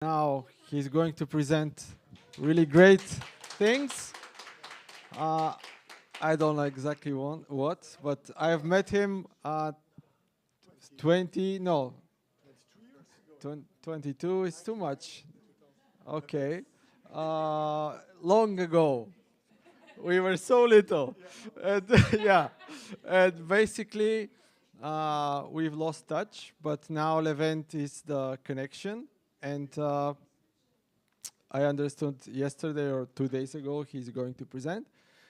Now he's going to present really great things. Uh, I don't know exactly what, but I have met him 20, no, 22 is too much. Okay. Long ago. We were so little. And yeah. And basically, we've lost touch, but now Levent is the connection. And I understood yesterday or 2 days ago he's going to present.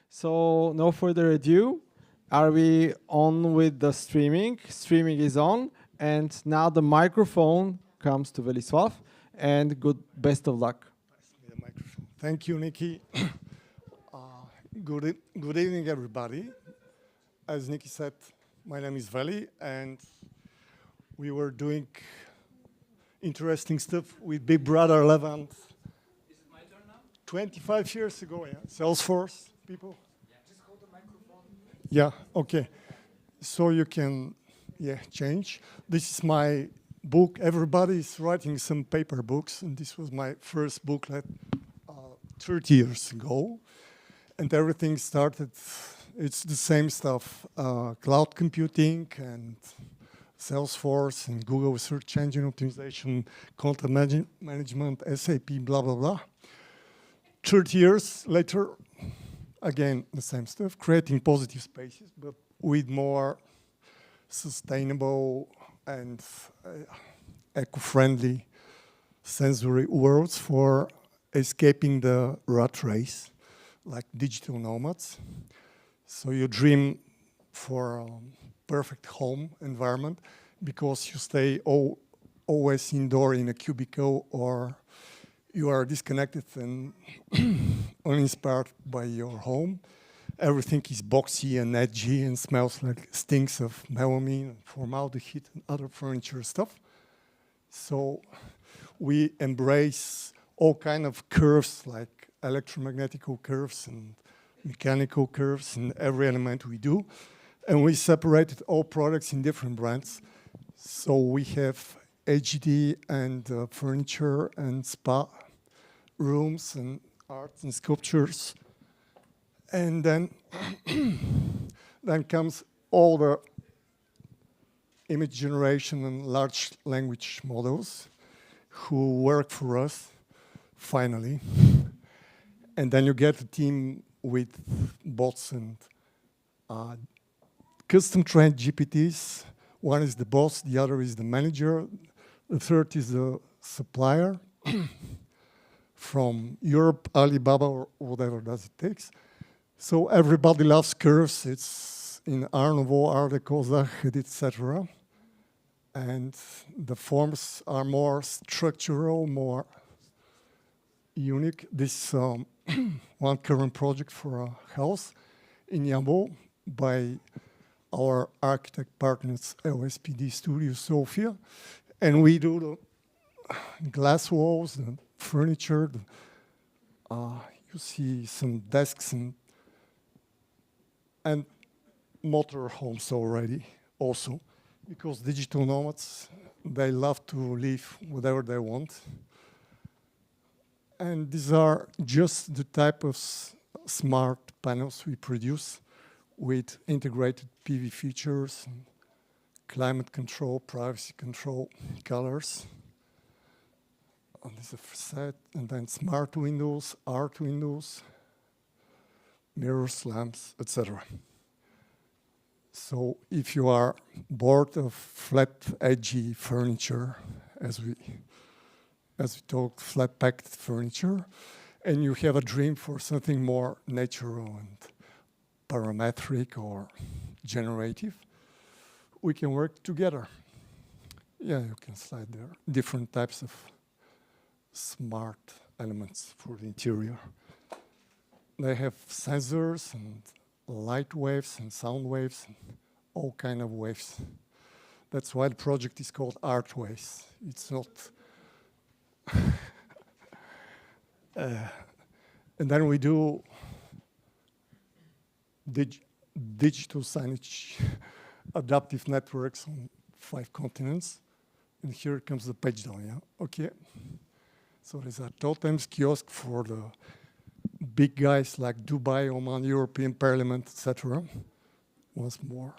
So no further ado. Are we on with the streaming? Streaming is on. And now the microphone comes to Velislav. And best of luck. The microphone. Thank you, Nikki. Good evening, everybody. As Nikki said, my name is Veli, and we were doing interesting stuff with Big Brother Levent. Is it my turn now? 25 years ago, yeah. Salesforce people. Yeah, just hold the microphone. Yeah, okay. So you can, change. This is my book. Everybody is writing some paper books, and this was my first booklet 30 years ago. And everything started, it's the same stuff, cloud computing and Salesforce and Google search engine optimization, content management, SAP, blah, blah, blah. 30 years later, again, the same stuff, creating positive spaces, but with more sustainable and eco-friendly sensory worlds for escaping the rat race, like digital nomads. So you dream for a perfect home environment because you stay always indoor in a cubicle, or you are disconnected and uninspired by your home. Everything is boxy and edgy and smells like stinks of melamine, formaldehyde, and other furniture stuff. So we embrace all kind of curves, like electromagnetical curves and mechanical curves in every element we do. And we separated all products in different brands. So we have HD and furniture and spa rooms and art and sculptures. And then, then comes all the image generation and large language models who work for us, finally. And then you get a team with bots and custom trained GPTs. One is the boss, the other is the manager, the third is the supplier from Europe, Alibaba, or whatever does it takes. So everybody loves curves. It's in Art Nouveau, Art Deco, Zached, etc. And the forms are more structural, more unique. This one current project for a house in Yambo by our architect partners, LSPD Studio Sofia. And we do the glass walls, the furniture, you see some desks and motor homes already also, because digital nomads, they love to live whatever they want. And these are just the type of smart panels we produce with integrated PV features, and climate control, privacy control, colors. And this is a facade, and then smart windows, art windows, mirrors, lamps, etc. So if you are bored of flat, edgy furniture, as we talk, flat-packed furniture, and you have a dream for something more natural and parametric or generative, we can work together. Yeah, you can slide there. Different types of smart elements for the interior. They have sensors and light waves and sound waves and all kind of waves. That's why the project is called Art Waves. It's not... and then we do digital signage adaptive networks on 5 continents. And here comes the page down, yeah? Okay. So there's a totems kiosk for the big guys like Dubai, Oman, European Parliament, etc. Once more.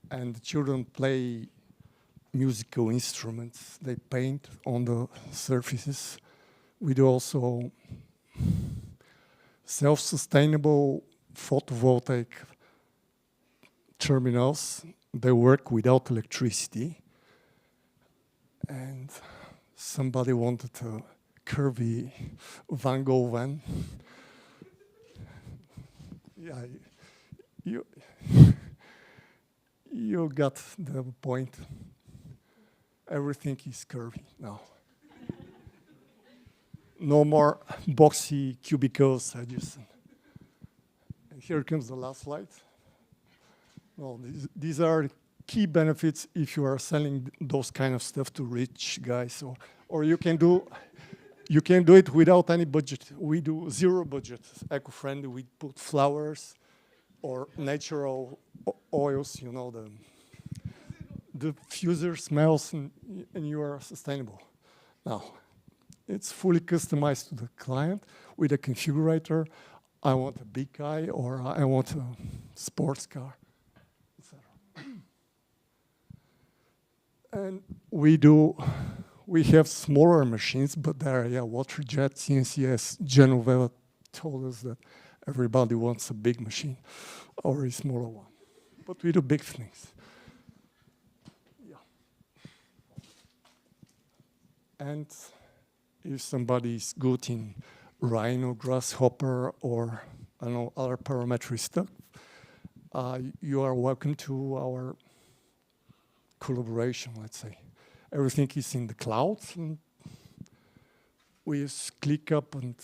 And the children play musical instruments. They paint on the surfaces. We do also self-sustainable photovoltaic terminals. They work without electricity. And somebody wanted a curvy Van Gogh van. Yeah, you got the point. Everything is curvy now. No more boxy cubicles. And here comes the last slide. Well, these are key benefits if you are selling those kind of stuff to rich guys, or you can do it without any budget. We do zero budget, eco-friendly. We put flowers or natural oils. You know, the diffuser smells, and you are sustainable. Now, it's fully customized to the client with a configurator. I want a big guy, or I want a sports car. And we have smaller machines, but they're water jet, CNCS. Genoveva told us that everybody wants a big machine or a smaller one. But we do big things. Yeah. And if somebody is good in Rhino, Grasshopper, or I don't know, other parametric stuff, you are welcome to our collaboration, let's say. Everything is in the cloud, and we just click up, and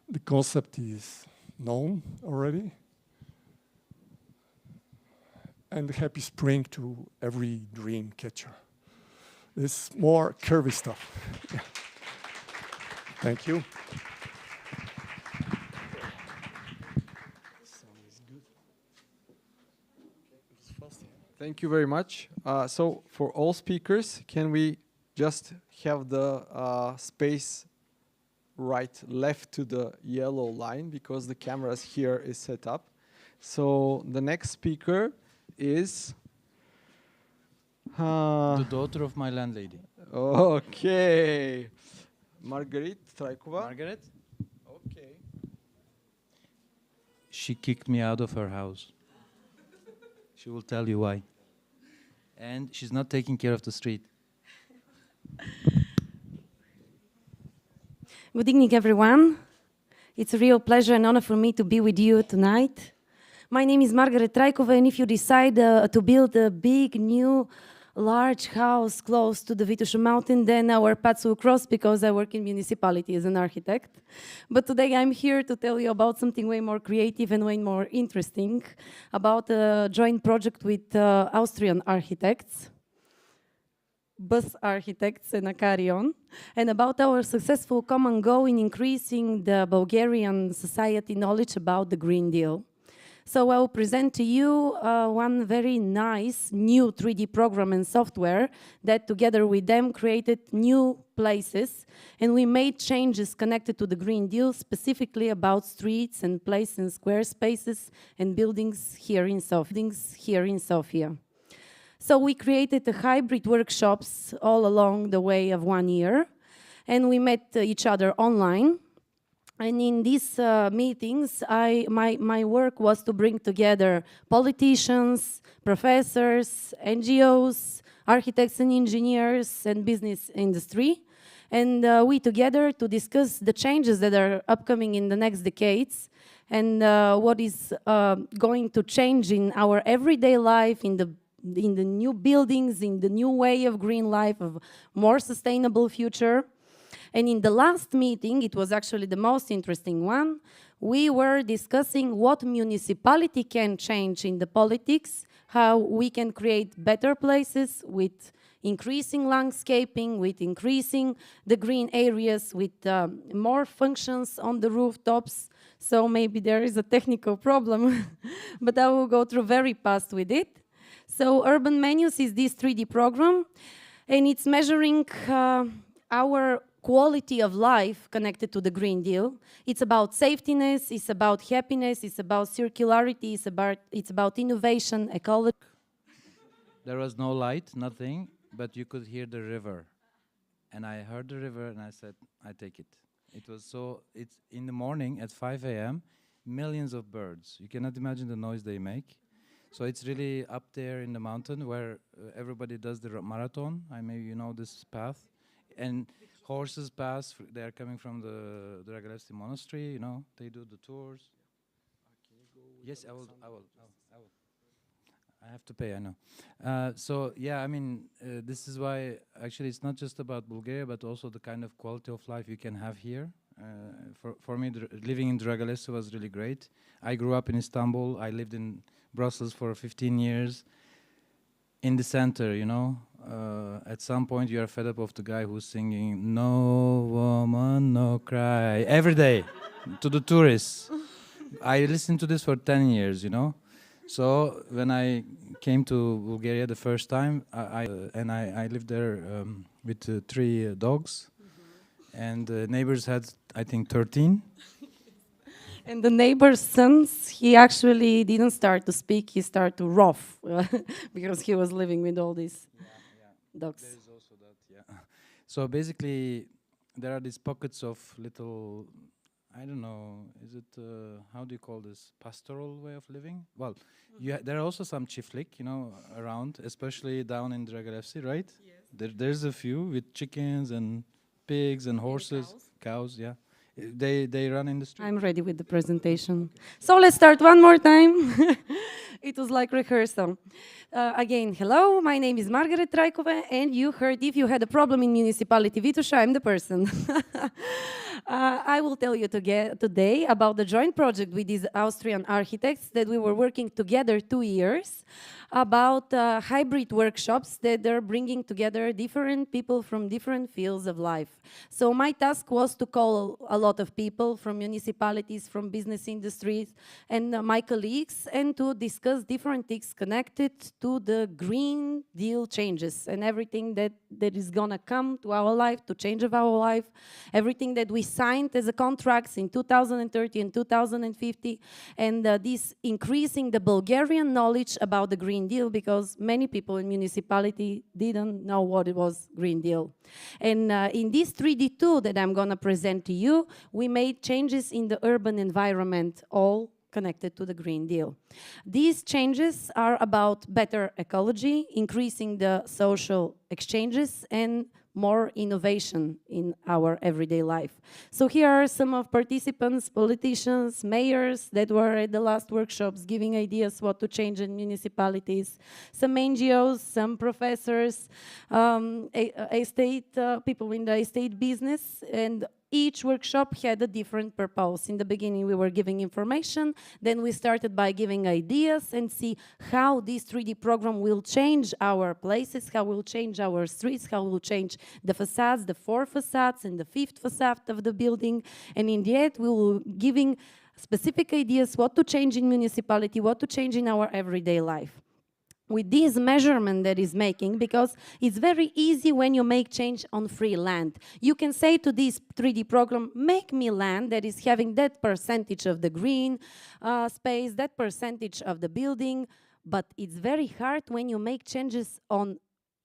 the concept is known already. And happy spring to every dream catcher. This more curvy stuff. Yeah. Thank you. Thank you very much. So for all speakers, can we just have the space left to the yellow line, because the cameras here is set up. So the next speaker is the daughter of my landlady. Okay. Margaret Traikova. Margaret? Okay. She kicked me out of her house. She will tell you why. And she's not taking care of the street. Good evening, everyone. It's a real pleasure and honor for me to be with you tonight. My name is Margaret Traikova, and if you decide to build a big, new, large house close to the Vituša mountain, then our paths will cross, because I work in municipality as an architect. But today I'm here to tell you about something way more creative and way more interesting, about a joint project with Austrian architects, bus architects and Akarion, and about our successful common goal in increasing the Bulgarian society knowledge about the Green Deal. So I will present to you one very nice new 3D program and software that together with them created new places, and we made changes connected to the Green Deal, specifically about streets and place and square spaces and buildings here in Sofia. So we created a hybrid workshops all along the way of 1 year, and we met each other online. And in these meetings, my work was to bring together politicians, professors, NGOs, architects and engineers, and business industry. And we together to discuss the changes that are upcoming in the next decades, and what is going to change in our everyday life, in the new buildings, in the new way of green life, of more sustainable future. And in the last meeting, it was actually the most interesting one, we were discussing what municipality can change in the politics, how we can create better places with increasing landscaping, with increasing the green areas, with more functions on the rooftops. So maybe there is a technical problem, but I will go through very fast with it. So Urban Menus is this 3D program, and it's measuring our quality of life connected to the Green Deal. It's about safetiness, it's about happiness, it's about circularity, it's about innovation, ecology. There was no light, nothing, but you could hear the river. And I heard the river and I said, I take it. It was so, it's in the morning at 5 a.m., millions of birds. You cannot imagine the noise they make. So it's really up there in the mountain where everybody does the marathon. Maybe you know this path. And horses pass, they are coming from the Dragolevsky monastery, you know, they do the tours. Yes, I will. I have to pay, I know. So, yeah, I mean, this is why, actually, it's not just about Bulgaria, but also the kind of quality of life you can have here. For me, living in Dragolevsky was really great. I grew up in Istanbul. I lived in Brussels for 15 years. In the center, you know, at some point you are fed up of the guy who's singing "No woman, no cry" every day to the tourists. I listened to this for 10 years, you know. So when I came to Bulgaria the first time, I lived there with 3 dogs, and the neighbors had, I think, 13. And the neighbor's sons, he actually didn't start to speak, he started to rough because he was living with all these dogs. There is also that, yeah. So basically, there are these pockets of little, I don't know, is it, how do you call this, pastoral way of living? Well, there are also some chiflik, you know, around, especially down in Dragolevsky, right? Yes. There's a few with chickens and pigs and horses, cows, yeah. They run in the street. I'm ready with the presentation. So let's start one more time. It was like rehearsal. Again, hello, my name is Margaret Traikova, and you heard if you had a problem in Municipality Vitusha, I'm the person. I will tell you today about the joint project with these Austrian architects that we were working together 2 years, about hybrid workshops that are bringing together different people from different fields of life. So my task was to call a lot of people from municipalities, from business industries, and my colleagues, and to discuss different things connected to the Green Deal changes and everything that is gonna come to our life, to change of our life, everything that we signed as a contracts in 2030 and 2050, and this increasing the Bulgarian knowledge about the Green Deal, because many people in municipality didn't know what it was Green Deal. And in this 3D tool that I'm gonna present to you, we made changes in the urban environment, all connected to the Green Deal. These changes are about better ecology, increasing the social exchanges, and more innovation in our everyday life. So here are some of participants, politicians, mayors that were at the last workshops giving ideas what to change in municipalities, some NGOs, some professors, people in the estate business, and each workshop had a different purpose. In the beginning, we were giving information. Then we started by giving ideas and see how this 3D program will change our places, how will change our streets, how will change the facades, the 4 facades and the 5th facade of the building. And in the end, we will giving specific ideas what to change in municipality, what to change in our everyday life. With this measurement that is making, because it's very easy when you make change on free land. You can say to this 3D program, make me land that is having that percentage of the green space, that percentage of the building, but it's very hard when you make changes on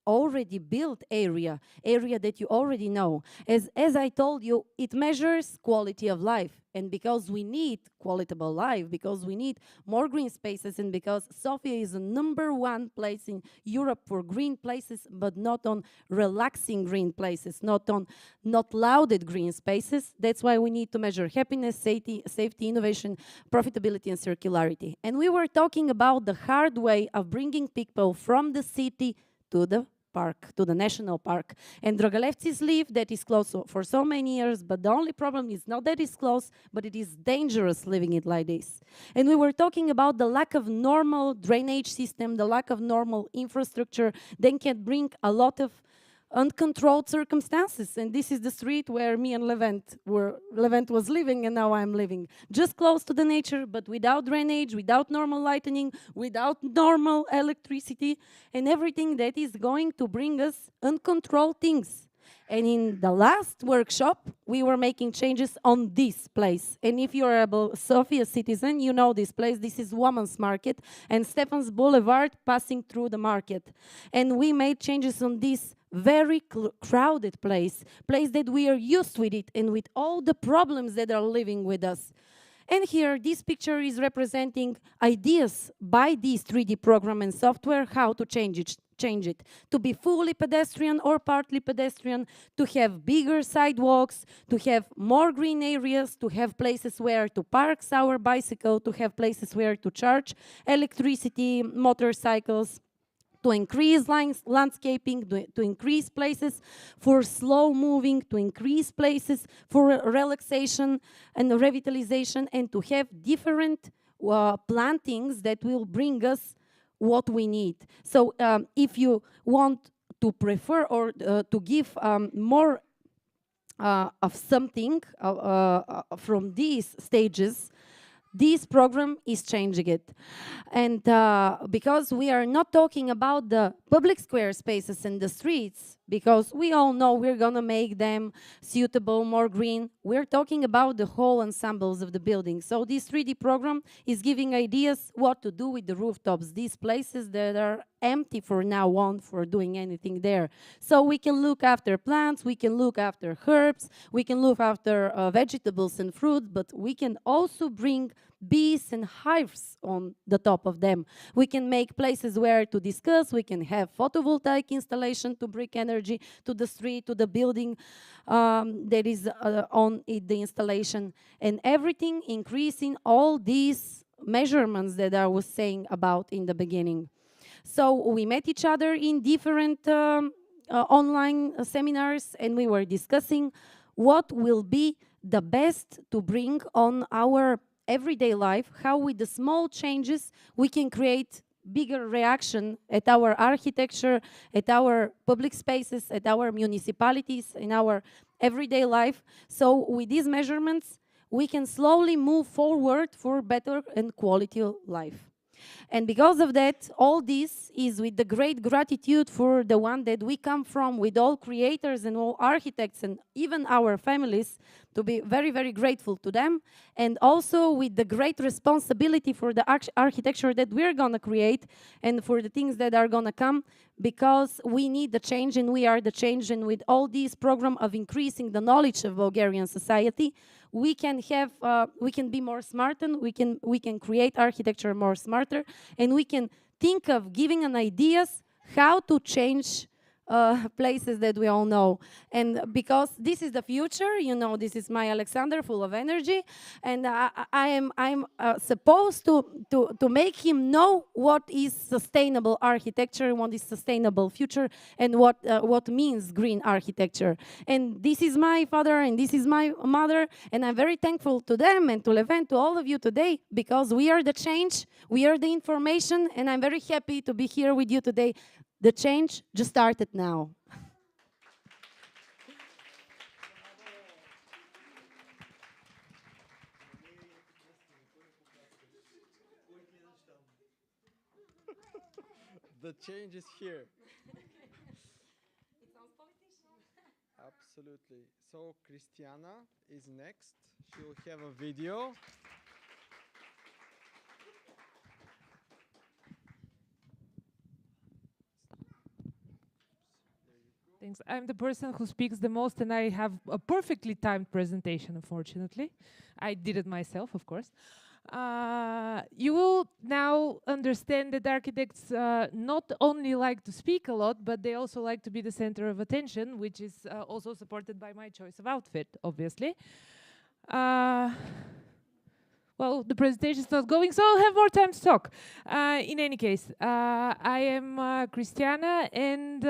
already built area that you already know. As I told you, it measures quality of life. And because we need qualitable life, because we need more green spaces, and because Sofia is the #1 place in Europe for green places, but not on relaxing green places, not louded green spaces, that's why we need to measure happiness, safety, innovation, profitability, and circularity. And we were talking about the hard way of bringing people from the city to the park, to the national park. And Dragolevsky's live that is close for so many years, but the only problem is not that it's close, but it is dangerous living it like this. And we were talking about the lack of normal drainage system, the lack of normal infrastructure, then can bring a lot of uncontrolled circumstances. And this is the street where me and Levent was living, and now I'm living. Just close to the nature, but without drainage, without normal lighting, without normal electricity, and everything that is going to bring us uncontrolled things. And in the last workshop, we were making changes on this place. And if you're a Sofia citizen, you know this place. This is Women's Market and Stefan's Boulevard passing through the market. And we made changes on this very crowded place that we are used with it and with all the problems that are living with us. And here, this picture is representing ideas by this 3D program and software, how to change it to be fully pedestrian or partly pedestrian, to have bigger sidewalks, to have more green areas, to have places where to park our bicycle, to have places where to charge electricity, motorcycles, to increase landscaping, to increase places for slow moving, to increase places for relaxation and revitalization, and to have different plantings that will bring us what we need. So if you want to prefer or to give more of something from these stages, this program is changing it. And because we are not talking about the public square spaces and the streets, because we all know we're gonna make them suitable, more green, we're talking about the whole ensembles of the building. So this 3D program is giving ideas what to do with the rooftops, these places that are empty for now on for doing anything there. So we can look after plants, we can look after herbs, we can look after vegetables and fruit, but we can also bring bees and hives on the top of them. We can make places where to discuss, we can have photovoltaic installation to bring energy to the street, to the building that is on the installation, and everything increasing all these measurements that I was saying about in the beginning. So we met each other in different online seminars, and we were discussing what will be the best to bring on our everyday life, how with the small changes we can create bigger reaction at our architecture, at our public spaces, at our municipalities, in our everyday life. So with these measurements, we can slowly move forward for better and quality of life. And because of that, all this is with the great gratitude for the one that we come from, with all creators and all architects and even our families, to be very, very grateful to them. And also with the great responsibility for the architecture that we're gonna create and for the things that are gonna come, because we need the change and we are the change. And with all these program of increasing the knowledge of Bulgarian society, we can have, we can be more smart, and we can create architecture more smarter, and we can think of giving an ideas how to change places that we all know. And because this is the future, you know, this is my Alexander, full of energy, and I'm supposed to make him know what is sustainable architecture, what is sustainable future, and what means green architecture. And this is my father, and this is my mother, and I'm very thankful to them and to Levent, to all of you today, because we are the change, we are the information, and I'm very happy to be here with you today. The change just started now. The change is here. Absolutely. So Christiana is next. She will have a video. Thanks. I'm the person who speaks the most, and I have a perfectly timed presentation, unfortunately. I did it myself, of course. You will now understand that architects not only like to speak a lot, but they also like to be the center of attention, which is also supported by my choice of outfit, obviously. Well, the presentation is not going, so I'll have more time to talk. In any case, I am Christiana, and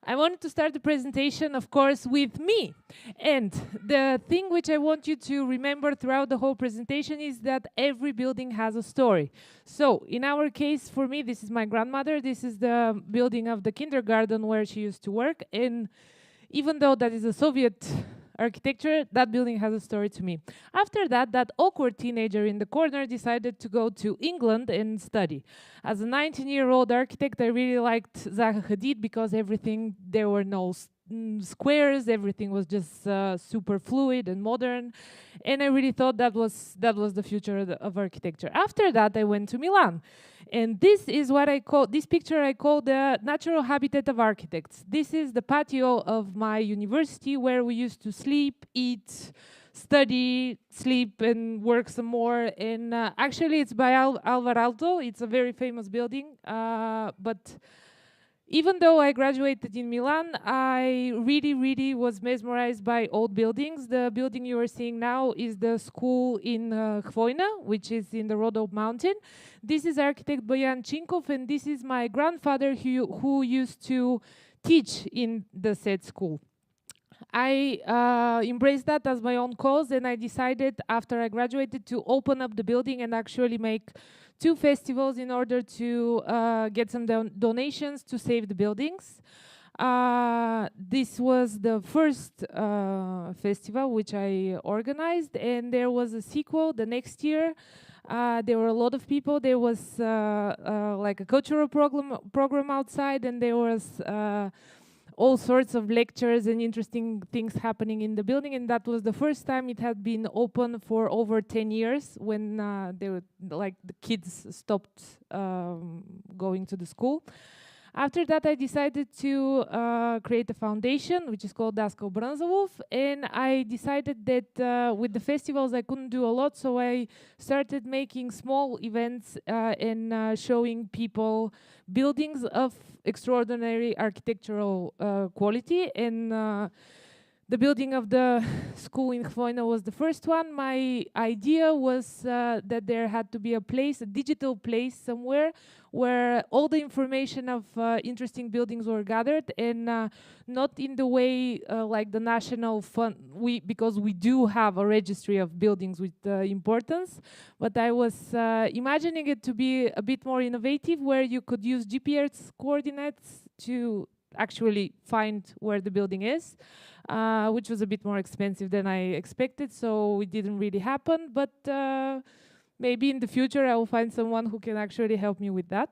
I wanted to start the presentation, of course, with me. And the thing which I want you to remember throughout the whole presentation is that every building has a story. So, in our case, for me, this is my grandmother. This is the building of the kindergarten where she used to work. And even though that is a Soviet architecture, that building has a story to me. After that, that awkward teenager in the corner decided to go to England and study. As a 19-year-old architect, I really liked Zaha Hadid because everything, there were no squares, everything was just super fluid and modern, and I really thought that was the future of architecture. After that, I went to Milan, and this is what I call, this picture I call the natural habitat of architects. This is the patio of my university where we used to sleep, eat, study, sleep, and work some more. And actually, it's by Alvar Aalto. It's a very famous building, but even though I graduated in Milan, I really was mesmerized by old buildings. The building you are seeing now is the school in Khvoina, which is in the Rodop mountain. This is architect Boyan Chinkov, and this is my grandfather who used to teach in the said school. I embraced that as my own cause, and I decided after I graduated to open up the building and actually make 2 festivals in order to get some donations to save the buildings. This was the first festival which I organized, and there was a sequel the next year. There were a lot of people. There was like a cultural program outside, and there was all sorts of lectures and interesting things happening in the building, and that was the first time it had been open for over 10 years when they were, like, the kids stopped going to the school. After that, I decided to create a foundation, which is called Daskal Branzalov, and I decided that with the festivals I couldn't do a lot, so I started making small events and showing people buildings of extraordinary architectural quality, and the building of the school in Khvoina was the first one. My idea was that there had to be a place, a digital place somewhere, where all the information of interesting buildings were gathered, and not in the way like the national fund, because we do have a registry of buildings with importance, but I was imagining it to be a bit more innovative, where you could use GPS coordinates to actually find where the building is, which was a bit more expensive than I expected, so it didn't really happen, but maybe in the future I will find someone who can actually help me with that.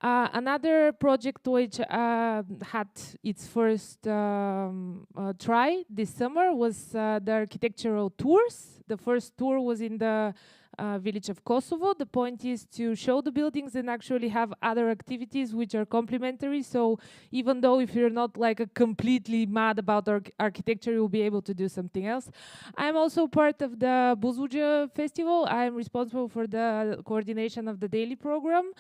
Another project which had its first try this summer was the architectural tours. The first tour was in the village of Kosovo. The point is to show the buildings and actually have other activities which are complementary. So even though if you're not like a completely mad about architecture, you'll be able to do something else. I'm also part of the Buzuja festival. I'm responsible for the coordination of the daily program.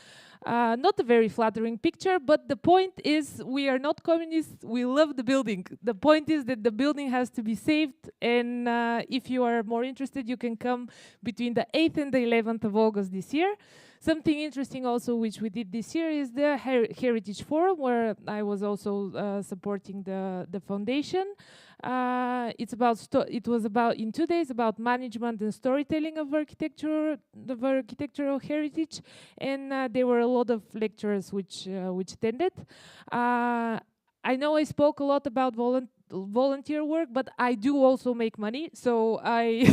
Not a very flattering picture, but the point is we are not communists, we love the building. The point is that the building has to be saved, and if you are more interested, you can come between the 8th and the 11th of August this year. Something interesting also which we did this year is the Heritage Forum, where I was also supporting the foundation. It was about in 2 days about management and storytelling of architecture, the architectural heritage, and there were a lot of lecturers which attended. I know I spoke a lot about volunteer work, but I do also make money, so I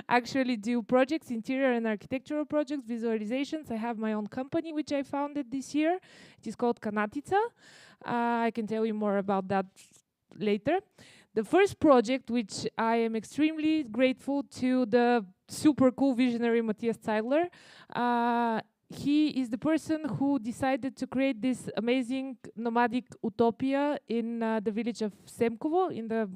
actually do projects, interior and architectural projects, visualizations. I have my own company which I founded this year. It is called Kanatiza. I can tell you more about that later. The first project, which I am extremely grateful to the super cool visionary Matthias Zeidler. He is the person who decided to create this amazing nomadic utopia in the village of Semkovo, in the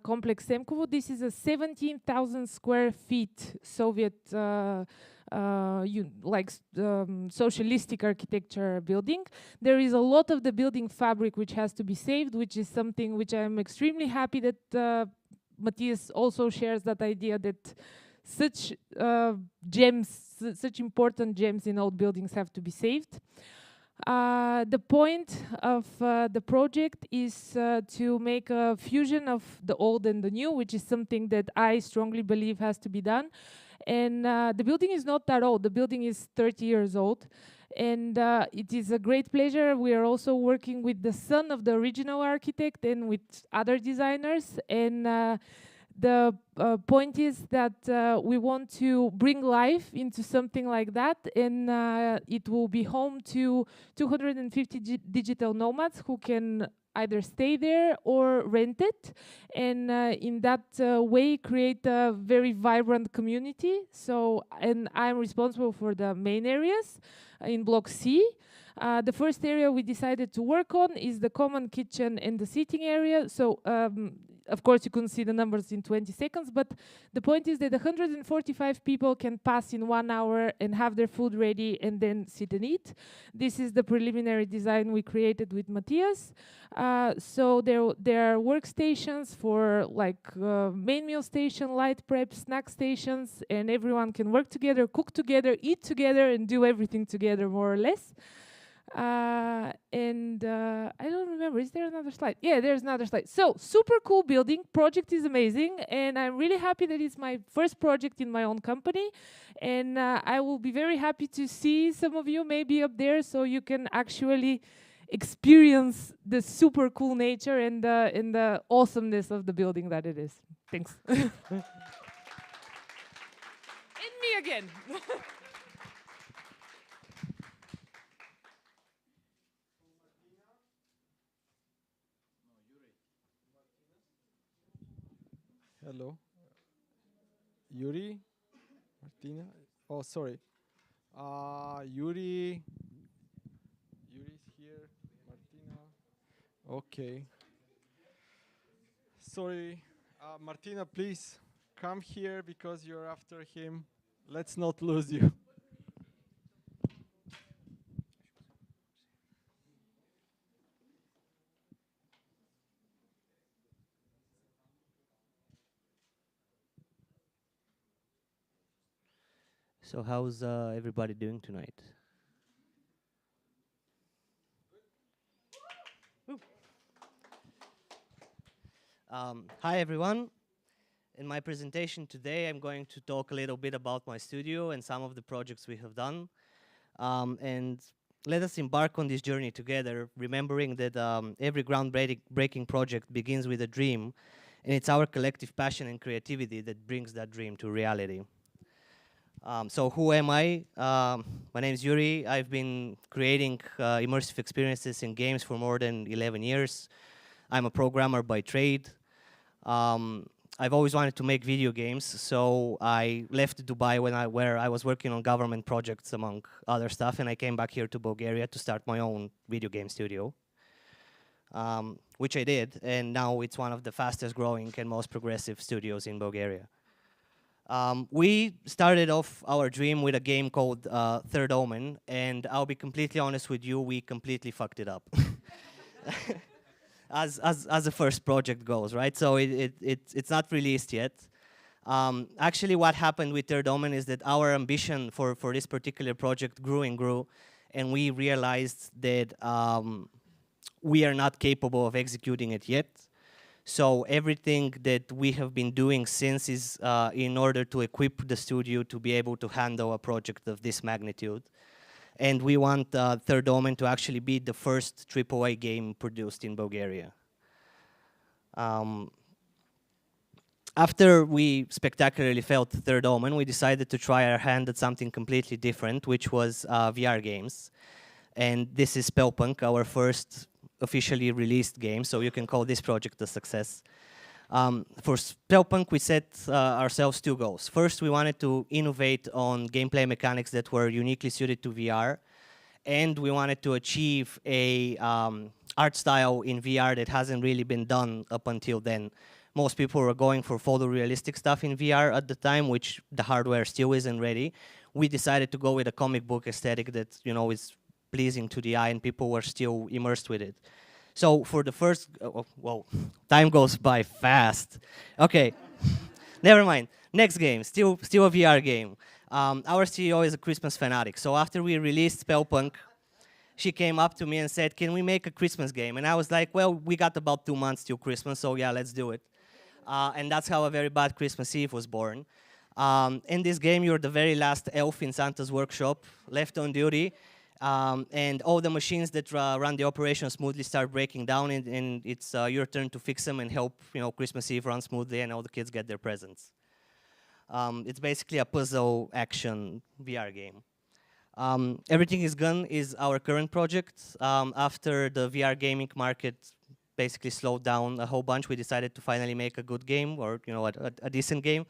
complex Semkovo. This is a 17,000 square feet Soviet socialistic architecture building. There is a lot of the building fabric which has to be saved, which is something which I'm extremely happy that Matthias also shares that idea that such gems, such important gems in old buildings have to be saved. The point of the project is to make a fusion of the old and the new, which is something that I strongly believe has to be done. And the building is not that old. The building is 30 years old. And it is a great pleasure. We are also working with the son of the original architect and with other designers. And the point is that we want to bring life into something like that, and it will be home to 250 digital nomads who can either stay there or rent it, and in that way create a very vibrant community. So, and I'm responsible for the main areas in Block C. The first area we decided to work on is the common kitchen and the seating area. So, of course, you couldn't see the numbers in 20 seconds, but the point is that 145 people can pass in 1 hour and have their food ready and then sit and eat. This is the preliminary design we created with Matthias. So there are workstations for like main meal station, light prep, snack stations, and everyone can work together, cook together, eat together, and do everything together more or less. I don't remember, is there another slide? Yeah, there's another slide. So, super cool building, project is amazing, and I'm really happy that it's my first project in my own company, and I will be very happy to see some of you maybe up there so you can actually experience the super cool nature and the awesomeness of the building that it is. Thanks. And me again. Hello. Yuri? Martina? Oh, sorry. Yuri. Yuri's here. Martina. Okay. Sorry. Martina, please come here because you're after him. Let's not lose you. So how's everybody doing tonight? Hi everyone. In my presentation today, I'm going to talk a little bit about my studio and some of the projects we have done. And let us embark on this journey together, remembering that every groundbreaking project begins with a dream, and it's our collective passion and creativity that brings that dream to reality. So who am I? My name is Yuri. I've been creating immersive experiences in games for more than 11 years. I'm a programmer by trade. I've always wanted to make video games, so I left Dubai where I was working on government projects, among other stuff, and I came back here to Bulgaria to start my own video game studio, which I did, and now it's one of the fastest growing and most progressive studios in Bulgaria. We started off our dream with a game called Third Omen, and I'll be completely honest with you, we completely fucked it up. As the first project goes, right? So it's not released yet. Actually, what happened with Third Omen is that our ambition for this particular project grew and grew, and we realized that we are not capable of executing it yet. So everything that we have been doing since is in order to equip the studio to be able to handle a project of this magnitude. And we want Third Omen to actually be the first AAA game produced in Bulgaria. After we spectacularly failed Third Omen, we decided to try our hand at something completely different, which was VR games. And this is Spellpunk, our first officially released game, so you can call this project a success. For Spellpunk, we set ourselves two goals. First, we wanted to innovate on gameplay mechanics that were uniquely suited to VR, and we wanted to achieve a art style in VR that hasn't really been done up until then. Most people were going for photorealistic stuff in VR at the time, which the hardware still isn't ready. We decided to go with a comic book aesthetic that, you know, is pleasing to the eye, and people were still immersed with it. So for the first, well, time goes by fast. Okay, never mind. Next game, still a VR game. Our CEO is a Christmas fanatic. So after we released Spellpunk, she came up to me and said, "Can we make a Christmas game?" And I was like, "Well, we got about 2 months till Christmas, so yeah, let's do it." And that's how A Very Bad Christmas Eve was born. In this game, you're the very last elf in Santa's workshop, left on duty. and all the machines that run the operation smoothly start breaking down, and it's your turn to fix them and help Christmas Eve run smoothly and all the kids get their presents. It's basically a puzzle action VR game. Everything is Gone is our current project. After the VR gaming market basically slowed down a whole bunch, we decided to finally make a good game, or a decent game.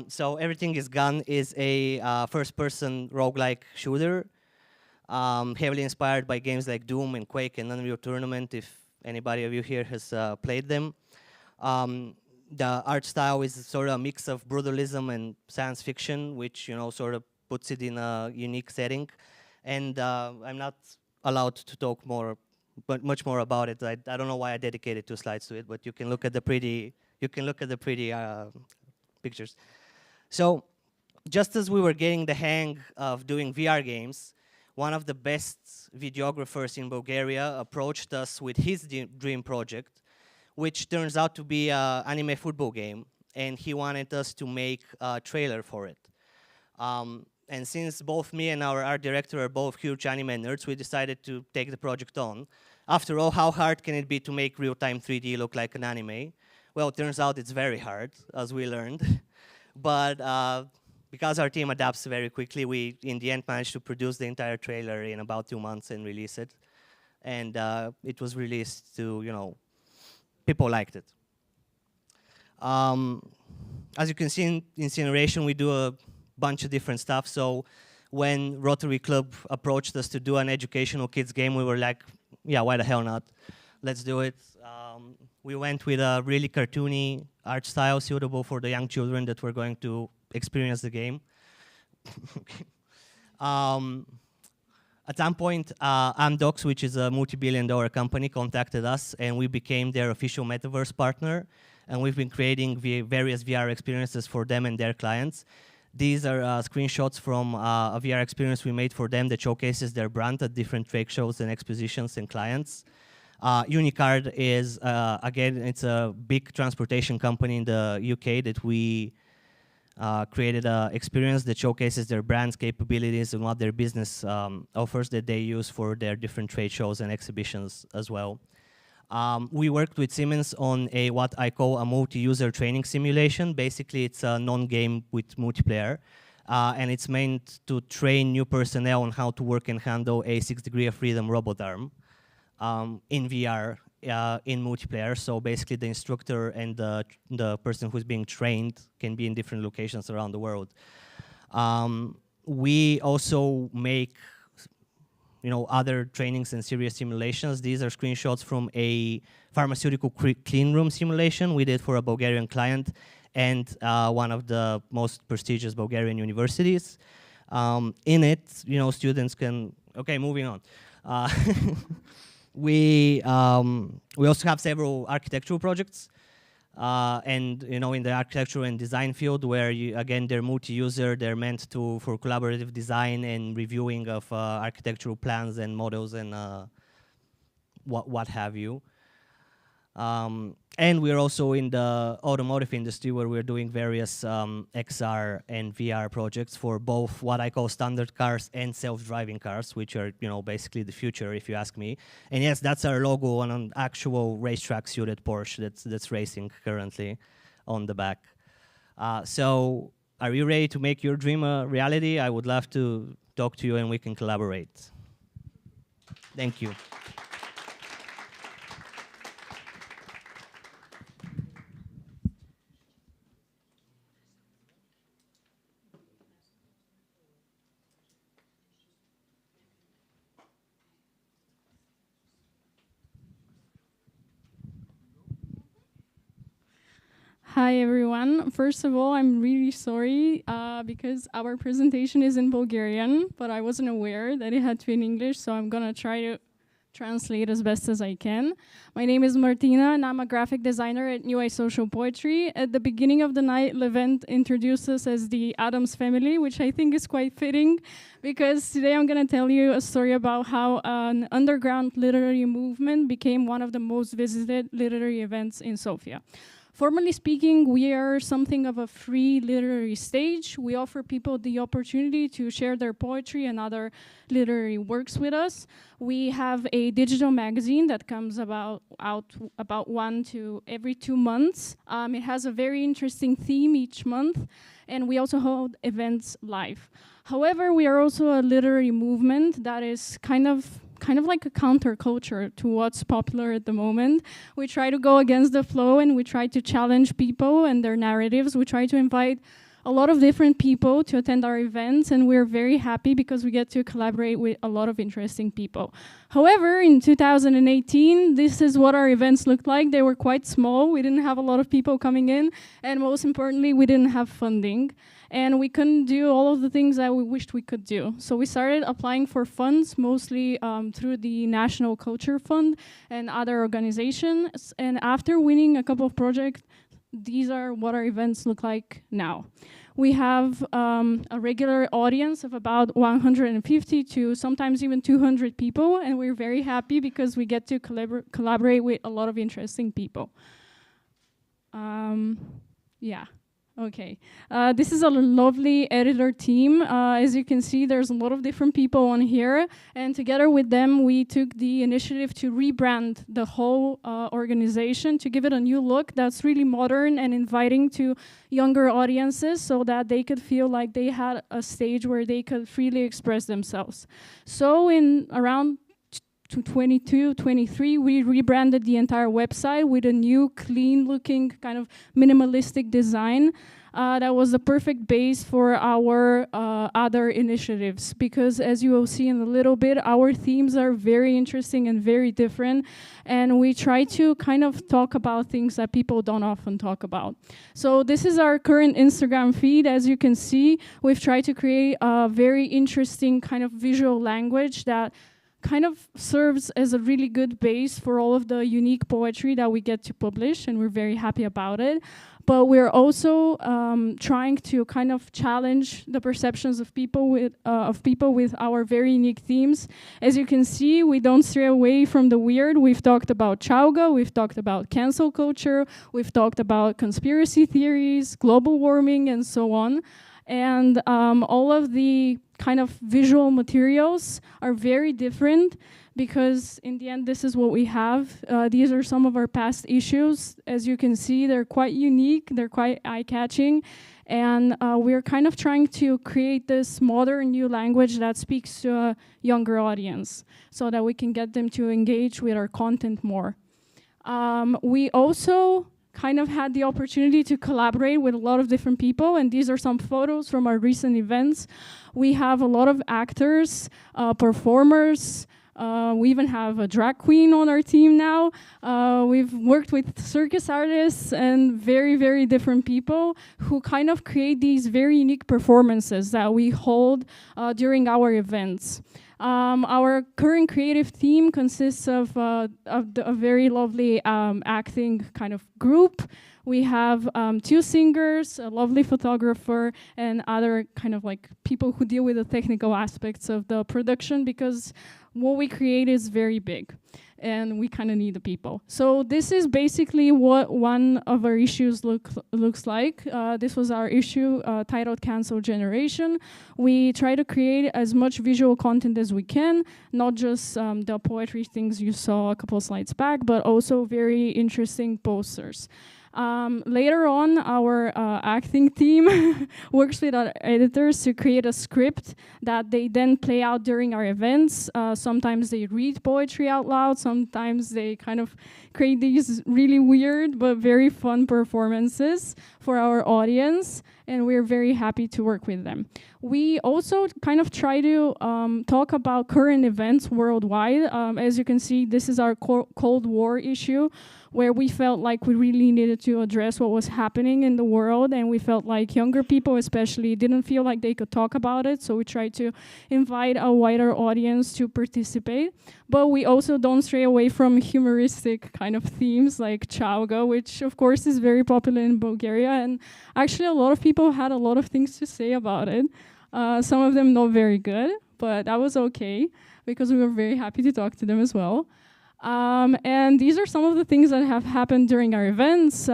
So Everything is Gone is a first-person roguelike shooter, heavily inspired by games like Doom and Quake and Unreal Tournament, if anybody of you here has played them. The art style is sort of a mix of brutalism and science fiction, which sort of puts it in a unique setting. And I'm not allowed to talk much more about it. I don't know why I dedicated 2 slides to it, but you can look at the pretty pictures. So just as we were getting the hang of doing VR games, one of the best videographers in Bulgaria approached us with his dream project, which turns out to be an anime football game, and he wanted us to make a trailer for it. And since both me and our art director are both huge anime nerds, we decided to take the project on. After all, how hard can it be to make real-time 3D look like an anime? Well, it turns out it's very hard, as we learned. But because our team adapts very quickly, we, in the end, managed to produce the entire trailer in about 2 months and release it. And it was released to, people liked it. As you can see in Incineration, we do a bunch of different stuff. So when Rotary Club approached us to do an educational kids game, we were like, yeah, why the hell not? Let's do it. We went with a really cartoony art style suitable for the young children that were going to experience the game. At some point, Amdocs, which is a multi-billion-dollar company, contacted us, and we became their official metaverse partner. And we've been creating various VR experiences for them and their clients. These are screenshots from a VR experience we made for them that showcases their brand at different trade shows and expositions and clients. Unicard is, again, it's a big transportation company in the UK that we created an experience that showcases their brand's capabilities and what their business offers that they use for their different trade shows and exhibitions as well. We worked with Siemens on what I call a multi-user training simulation. Basically, it's a non-game with multiplayer, and it's meant to train new personnel on how to work and handle a 6 degree of freedom robot arm in VR, in multiplayer. So basically, the instructor and the person who's being trained can be in different locations around the world. We also make other trainings and serious simulations. These are screenshots from a pharmaceutical clean room simulation we did for a Bulgarian client and one of the most prestigious Bulgarian universities. In it, students can, okay, moving on. We also have several architectural projects. And in the architecture and design field, where again they're multi-user, they're meant for collaborative design and reviewing of architectural plans and models and what have you. And we're also in the automotive industry, where we're doing various XR and VR projects for both what I call standard cars and self-driving cars, which are basically the future, if you ask me. And yes, that's our logo on an actual racetrack suited Porsche that's racing currently on the back. So are you ready to make your dream a reality? I would love to talk to you and we can collaborate. Thank you. Hi everyone. First of all, I'm really sorry because our presentation is in Bulgarian, but I wasn't aware that it had to be in English, so I'm gonna try to translate as best as I can. My name is Martina and I'm a graphic designer at New Age Social Poetry. At the beginning of the night, Levent introduced us as the Addams family, which I think is quite fitting because today I'm gonna tell you a story about how an underground literary movement became one of the most visited literary events in Sofia. Formally speaking, we are something of a free literary stage. We offer people the opportunity to share their poetry and other literary works with us. We have a digital magazine that comes out about one to every 2 months. It has a very interesting theme each month, and we also hold events live. However, we are also a literary movement that is kind of like a counterculture to what's popular at the moment. We try to go against the flow, and we try to challenge people and their narratives. We try to invite a lot of different people to attend our events, and we're very happy because we get to collaborate with a lot of interesting people. However, in 2018, this is what our events looked like. They were quite small. We didn't have a lot of people coming in, and most importantly, we didn't have funding. And we couldn't do all of the things that we wished we could do. So we started applying for funds, mostly through the National Culture Fund and other organizations. And after winning a couple of projects, these are what our events look like now. We have a regular audience of about 150 to sometimes even 200 people, and we're very happy because we get to collaborate with a lot of interesting people. Yeah. Okay, this is a lovely editor team. As you can see, there's a lot of different people on here, and together with them, we took the initiative to rebrand the whole organization to give it a new look that's really modern and inviting to younger audiences so that they could feel like they had a stage where they could freely express themselves. So in around 22, 23, we rebranded the entire website with a new, clean-looking, kind of minimalistic design. That was the perfect base for our other initiatives, because as you will see in a little bit, our themes are very interesting and very different, and we try to kind of talk about things that people don't often talk about. So this is our current Instagram feed. As you can see, we've tried to create a very interesting kind of visual language that kind of serves as a really good base for all of the unique poetry that we get to publish, and we're very happy about it. But we're also trying to kind of challenge the perceptions of people with our very unique themes. As you can see, we don't stray away from the weird. We've talked about chauga, we've talked about cancel culture, we've talked about conspiracy theories, global warming, and so on. And all of the kind of visual materials are very different because in the end, this is what we have. These are some of our past issues. As you can see, they're quite unique, they're quite eye-catching, and we're kind of trying to create this modern new language that speaks to a younger audience so that we can get them to engage with our content more. We also kind of had the opportunity to collaborate with a lot of different people, and these are some photos from our recent events. We have a lot of actors, performers, we even have a drag queen on our team now. We've worked with circus artists and very, very different people who kind of create these very unique performances that we hold during our events. Our current creative team consists of a very lovely acting kind of group. We have 2 singers, a lovely photographer, and other kind of like people who deal with the technical aspects of the production, because what we create is very big and we kind of need the people. So this is basically what one of our issues looks like. This was our issue titled Cancel Generation. We try to create as much visual content as we can, not just the poetry things you saw a couple of slides back, but also very interesting posters. Later on, our acting team works with our editors to create a script that they then play out during our events. Sometimes they read poetry out loud, sometimes they kind of create these really weird but very fun performances for our audience, and we're very happy to work with them. We also kind of try to talk about current events worldwide. As you can see, this is our Cold War issue, where we felt like we really needed to address what was happening in the world, and we felt like younger people especially didn't feel like they could talk about it, so we tried to invite a wider audience to participate. But we also don't stray away from humoristic kind of themes like chauga, which of course is very popular in Bulgaria, and actually a lot of people had a lot of things to say about it. Some of them not very good, but that was okay, because we were very happy to talk to them as well. And these are some of the things that have happened during our events.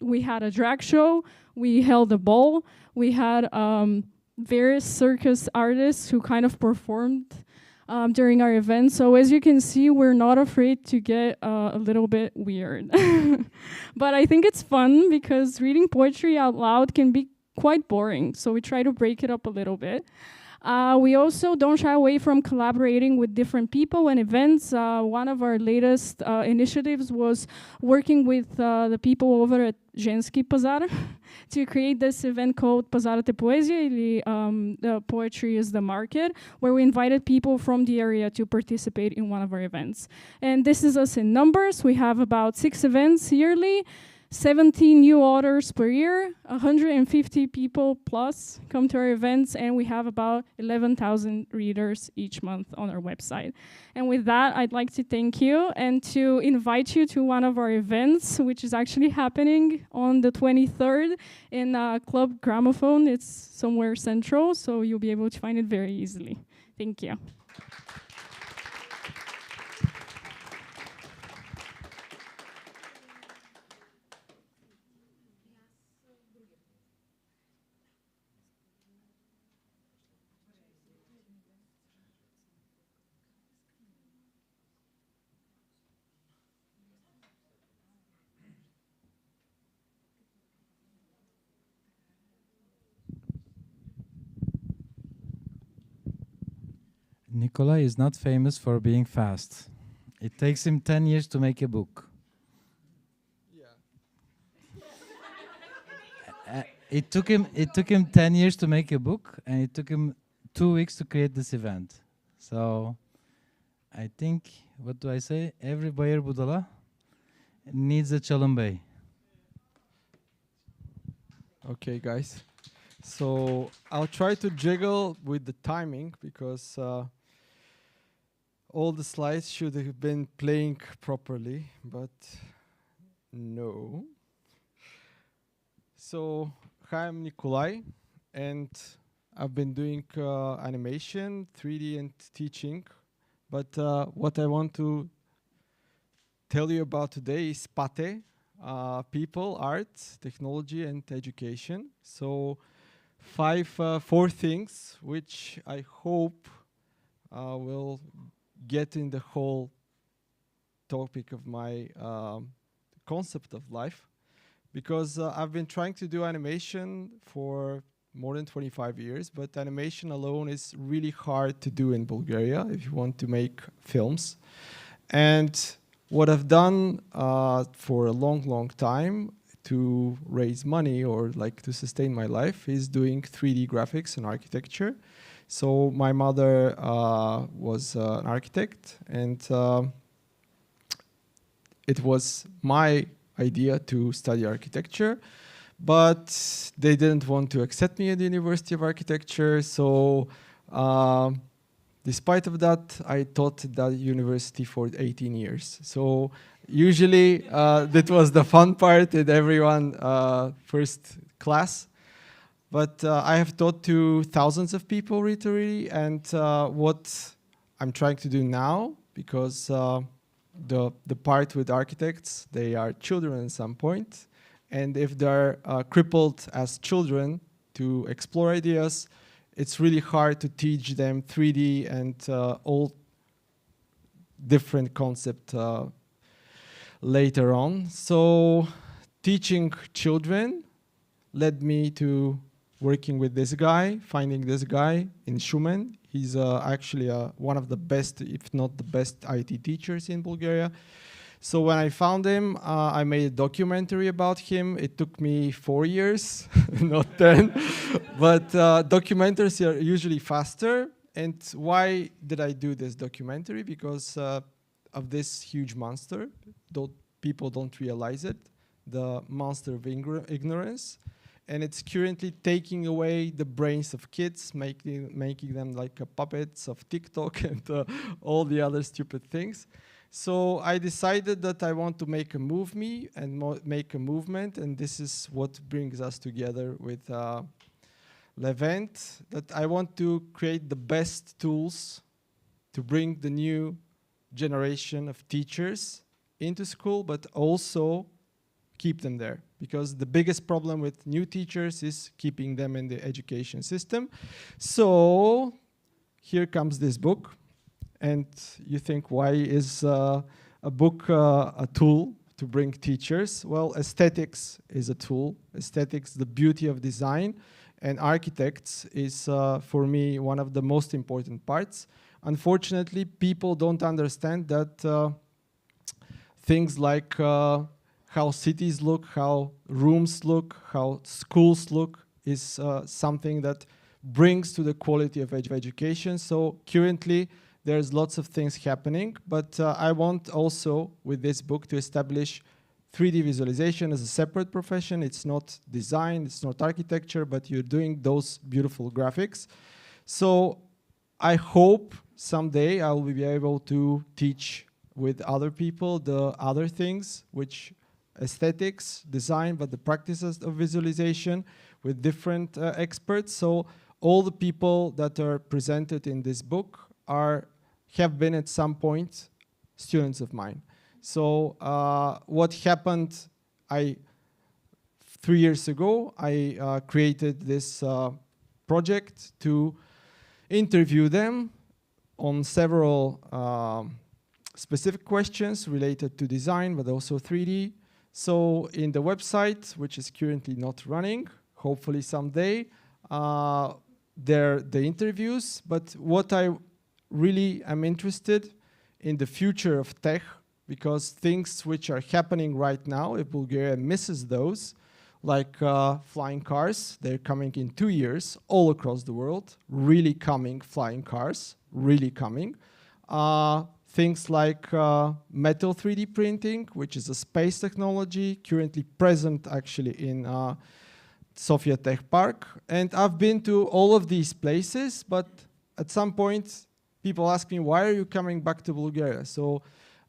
We had a drag show, we held a ball, we had various circus artists who kind of performed during our event. So as you can see, we're not afraid to get a little bit weird. But I think it's fun because reading poetry out loud can be quite boring. So we try to break it up a little bit. We also don't shy away from collaborating with different people and events. One of our latest initiatives was working with the people over at Ženski Pazar to create this event called Pazarate Poezije, the Poetry is the Market, where we invited people from the area to participate in one of our events. And this is us in numbers. We have about 6 events yearly. 17 new authors per year, 150 people plus come to our events, and we have about 11,000 readers each month on our website. And with that, I'd like to thank you and to invite you to one of our events, which is actually happening on the 23rd in Club Gramophone. It's somewhere central, so you'll be able to find it very easily. Thank you. Nikolay is not famous for being fast. It takes him 10 years to make a book. Yeah. It took him 10 years to make a book, and it took him 2 weeks to create this event. So I think, what do I say? Every Bayer Budala needs a Chalumbay. Okay, guys. So I'll try to jiggle with the timing because all the slides should have been playing properly, but no. So hi, I'm Nikolay, and I've been doing animation, 3D, and teaching. But what I want to tell you about today is PATE, people, art, technology, and education. So 4 things which I hope will get in the whole topic of my concept of life, because I've been trying to do animation for more than 25 years, but animation alone is really hard to do in Bulgaria if you want to make films. And what I've done for a long time to raise money or like to sustain my life is doing 3D graphics and architecture. So my mother was an architect, and it was my idea to study architecture, but they didn't want to accept me at the University of Architecture. So despite of that, I taught at that university for 18 years. So usually that was the fun part in everyone first class. But I have taught to thousands of people literally, and what I'm trying to do now, because the part with architects, they are children at some point, and if they're crippled as children to explore ideas, it's really hard to teach them 3D and all different concepts later on. So teaching children led me to working with this guy, finding this guy in Shumen. He's actually one of the best, if not the best, IT teachers in Bulgaria. So when I found him, I made a documentary about him. It took me 4 years, not 10. But documentaries are usually faster. And why did I do this documentary? Because of this huge monster. Though people don't realize it, the monster of ignorance. And it's currently taking away the brains of kids, making them like puppets of TikTok and all the other stupid things. So I decided that I want to make a movie and make a movement, and this is what brings us together with Levent, that I want to create the best tools to bring the new generation of teachers into school, but also keep them there. Because the biggest problem with new teachers is keeping them in the education system. So here comes this book. And you think, why is a book a tool to bring teachers? Well, aesthetics is a tool. Aesthetics, the beauty of design, and architects is, for me, one of the most important parts. Unfortunately, people don't understand that things like how cities look, how rooms look, how schools look is something that brings to the quality of education. So currently, there's lots of things happening, but I want also, with this book, to establish 3D visualization as a separate profession. It's not design, it's not architecture, but you're doing those beautiful graphics. So I hope someday I will be able to teach with other people the other things, which aesthetics, design, but the practices of visualization with different experts. So all the people that are presented in this book have been at some point students of mine. So what happened, 3 years ago, I created this project to interview them on several specific questions related to design, but also 3D. So in the website, which is currently not running, hopefully someday, there are the interviews, but what I really am interested in the future of tech, because things which are happening right now, if Bulgaria misses those, like flying cars, they're coming in 2 years all across the world, really coming flying cars, really coming. Things like metal 3D printing, which is a space technology currently present actually in Sofia Tech Park. And I've been to all of these places, but at some point, people ask me, why are you coming back to Bulgaria? So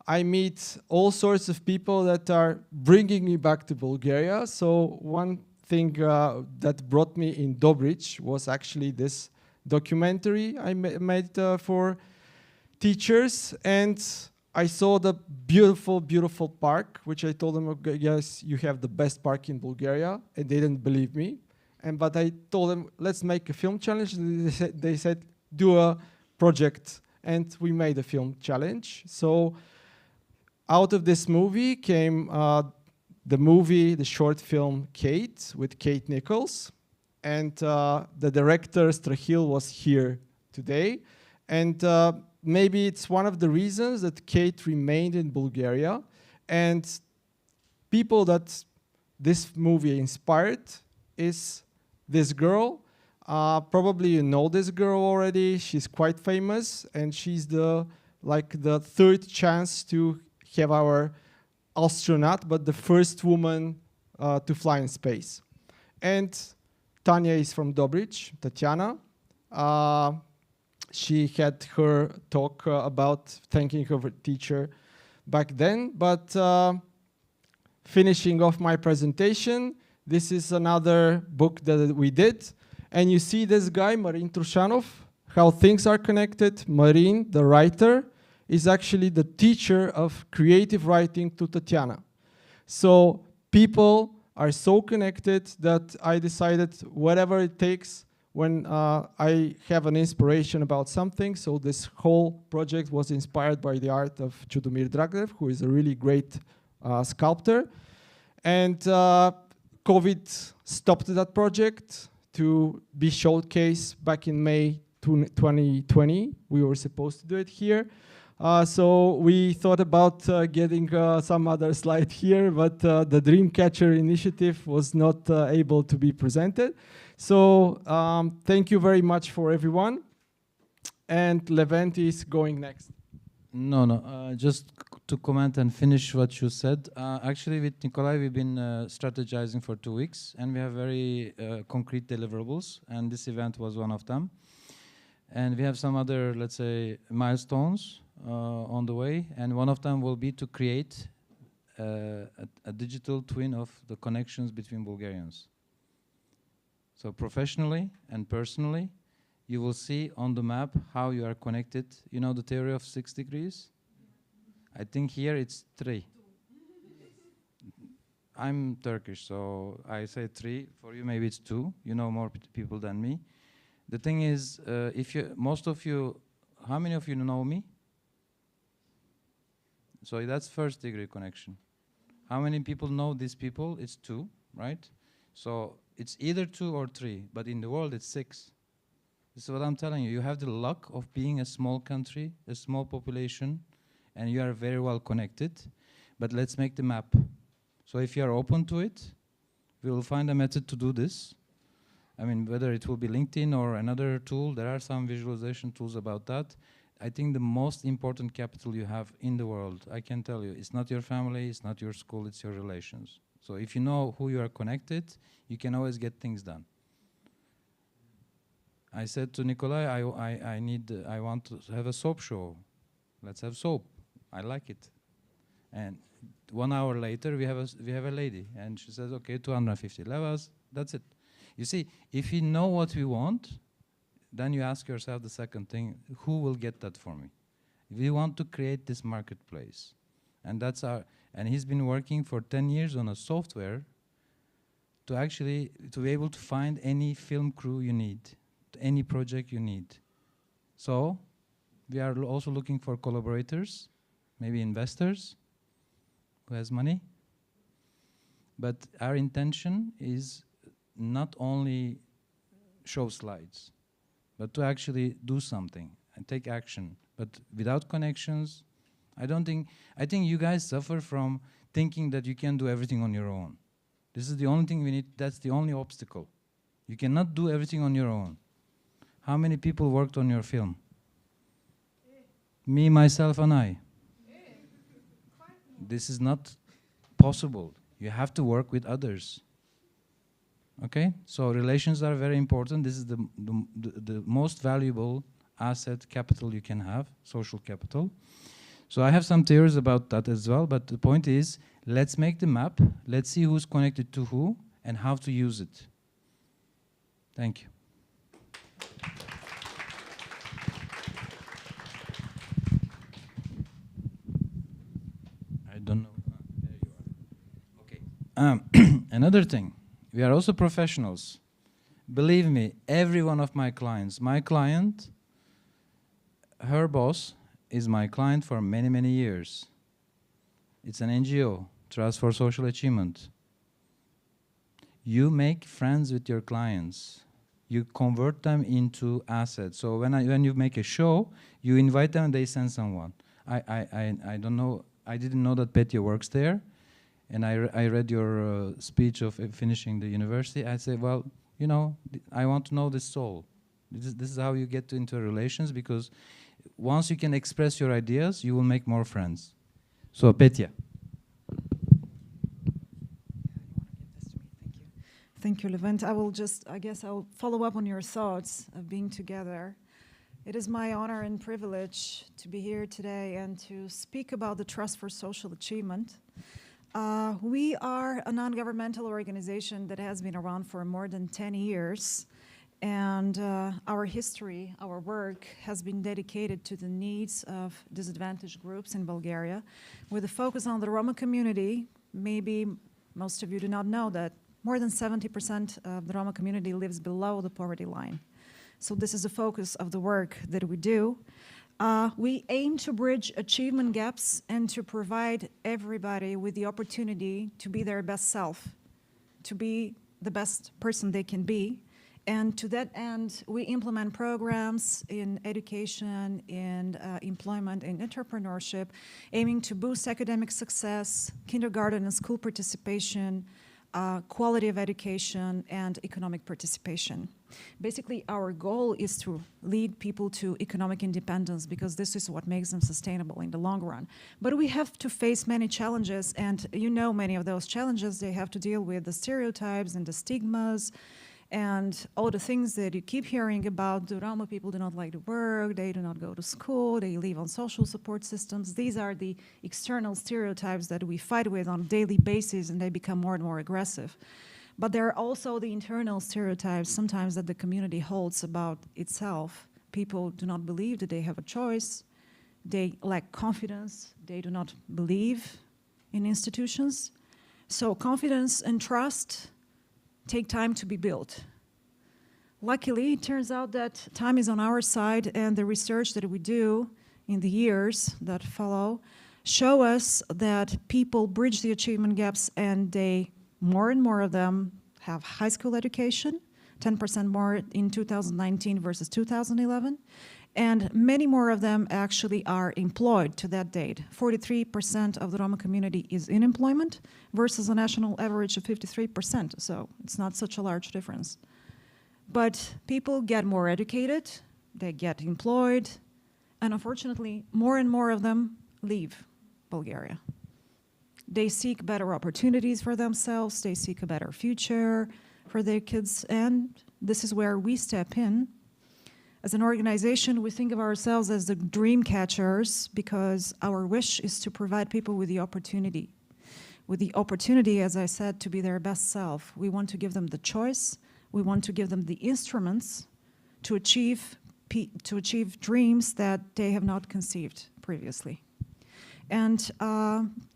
I meet all sorts of people that are bringing me back to Bulgaria. So one thing that brought me in Dobrev was actually this documentary I made for teachers. And I saw the beautiful, beautiful park, which I told them, okay, yes, you have the best park in Bulgaria. And they didn't believe me. But I told them, let's make a film challenge. They said, do a project, and we made a film challenge. So out of this movie came the short film Kate, with Kate Nichols, and the director Strahil was here today. And maybe it's one of the reasons that Kate remained in Bulgaria, and people that this movie inspired is this girl. Probably you know this girl already. She's quite famous, and she's the third chance to have our astronaut, but the first woman to fly in space. And Tanya is from Dobrev, Tatiana. She had her talk about thanking her teacher back then, but finishing off my presentation, this is another book that we did. And you see this guy, Marin Trushanov, how things are connected. Marin, the writer, is actually the teacher of creative writing to Tatiana. So people are so connected that I decided whatever it takes when I have an inspiration about something. So this whole project was inspired by the art of Chudomir Dragnev, who is a really great sculptor. And COVID stopped that project to be showcased back in May 2020. We were supposed to do it here. So we thought about getting some other slide here, but the DreamCatcher initiative was not able to be presented. So thank you very much for everyone. And Levent is going next. No, just to comment and finish what you said. Actually, with Nikolay, we've been strategizing for 2 weeks, and we have very concrete deliverables, and this event was one of them. And we have some other, let's say, milestones on the way, and one of them will be to create a digital twin of the connections between Bulgarians. So professionally and personally, you will see on the map how you are connected. You know the theory of 6 degrees? I think here it's 3. I'm Turkish, so I say 3. For you, maybe it's 2. You know more people than me. The thing is, most of you, how many of you know me? So that's first degree connection. How many people know these people? It's 2, right? So it's either 2 or 3, but in the world it's 6. This is what I'm telling you. You have the luck of being a small country, a small population, and you are very well connected. But let's make the map. So if you are open to it, we will find a method to do this. I mean, whether it will be LinkedIn or another tool, there are some visualization tools about that. I think the most important capital you have in the world, I can tell you, it's not your family, it's not your school, it's your relations. So if you know who you are connected, you can always get things done. I said to Nikolay, I want to have a soap show. Let's have soap. I like it. And 1 hour later, we have a lady, and she says, okay, 250 levas, that's it. You see, if you know what we want, then you ask yourself the second thing, who will get that for me? We want to create this marketplace. And and he's been working for 10 years on a software to be able to find any film crew you need, any project you need. So we are also looking for collaborators, maybe investors who has money. But our intention is not only show slides, but to actually do something and take action. But without connections, I think you guys suffer from thinking that you can do everything on your own. This is the only thing we need, that's the only obstacle. You cannot do everything on your own. How many people worked on your film? Me, myself, and I. This is not possible. You have to work with others. Okay, so relations are very important. This is the most valuable asset capital you can have, social capital. So I have some theories about that as well, but the point is, let's make the map, let's see who's connected to who, and how to use it. Thank you. I don't know. There you are. Okay. Another thing. We are also professionals. Believe me, every one of my clients, her boss is my client for many, many years. It's an NGO, Trust for Social Achievement. You make friends with your clients. You convert them into assets. So when you make a show, you invite them and they send someone. I don't know, I didn't know that Petya works there. And I read your speech of finishing the university. I said, well, you know, I want to know the soul. This is how you get into relations, because once you can express your ideas, you will make more friends. So, Petya. Thank you, Levent. I guess I'll follow up on your thoughts of being together. It is my honor and privilege to be here today and to speak about the Trust for Social Achievement. We are a non-governmental organization that has been around for more than 10 years. And our history, our work has been dedicated to the needs of disadvantaged groups in Bulgaria, with a focus on the Roma community. Maybe most of you do not know that more than 70% of the Roma community lives below the poverty line. So this is the focus of the work that we do. We aim to bridge achievement gaps and to provide everybody with the opportunity to be their best self, to be the best person they can be. And to that end, we implement programs in education, in employment, in entrepreneurship, aiming to boost academic success, kindergarten and school participation, quality of education, and economic participation. Basically, our goal is to lead people to economic independence, because this is what makes them sustainable in the long run. But we have to face many challenges, and you know many of those challenges. They have to deal with the stereotypes and the stigmas, and all the things that you keep hearing about. The Roma people do not like to work, they do not go to school, they live on social support systems. These are the external stereotypes that we fight with on a daily basis, and they become more and more aggressive. But there are also the internal stereotypes sometimes that the community holds about itself. People do not believe that they have a choice. They lack confidence. They do not believe in institutions. So confidence and trust take time to be built. Luckily, it turns out that time is on our side, and the research that we do in the years that follow show us that people bridge the achievement gaps, and more and more of them have high school education, 10% more in 2019 versus 2011, and many more of them actually are employed to that date. 43% of the Roma community is in employment versus a national average of 53%, so it's not such a large difference. But people get more educated, they get employed, and unfortunately, more and more of them leave Bulgaria. They seek better opportunities for themselves, they seek a better future for their kids, and this is where we step in. As an organization, we think of ourselves as the DreamCatchers because our wish is to provide people with the opportunity. With the opportunity, as I said, to be their best self. We want to give them the choice. We want to give them the instruments to achieve dreams that they have not conceived previously. And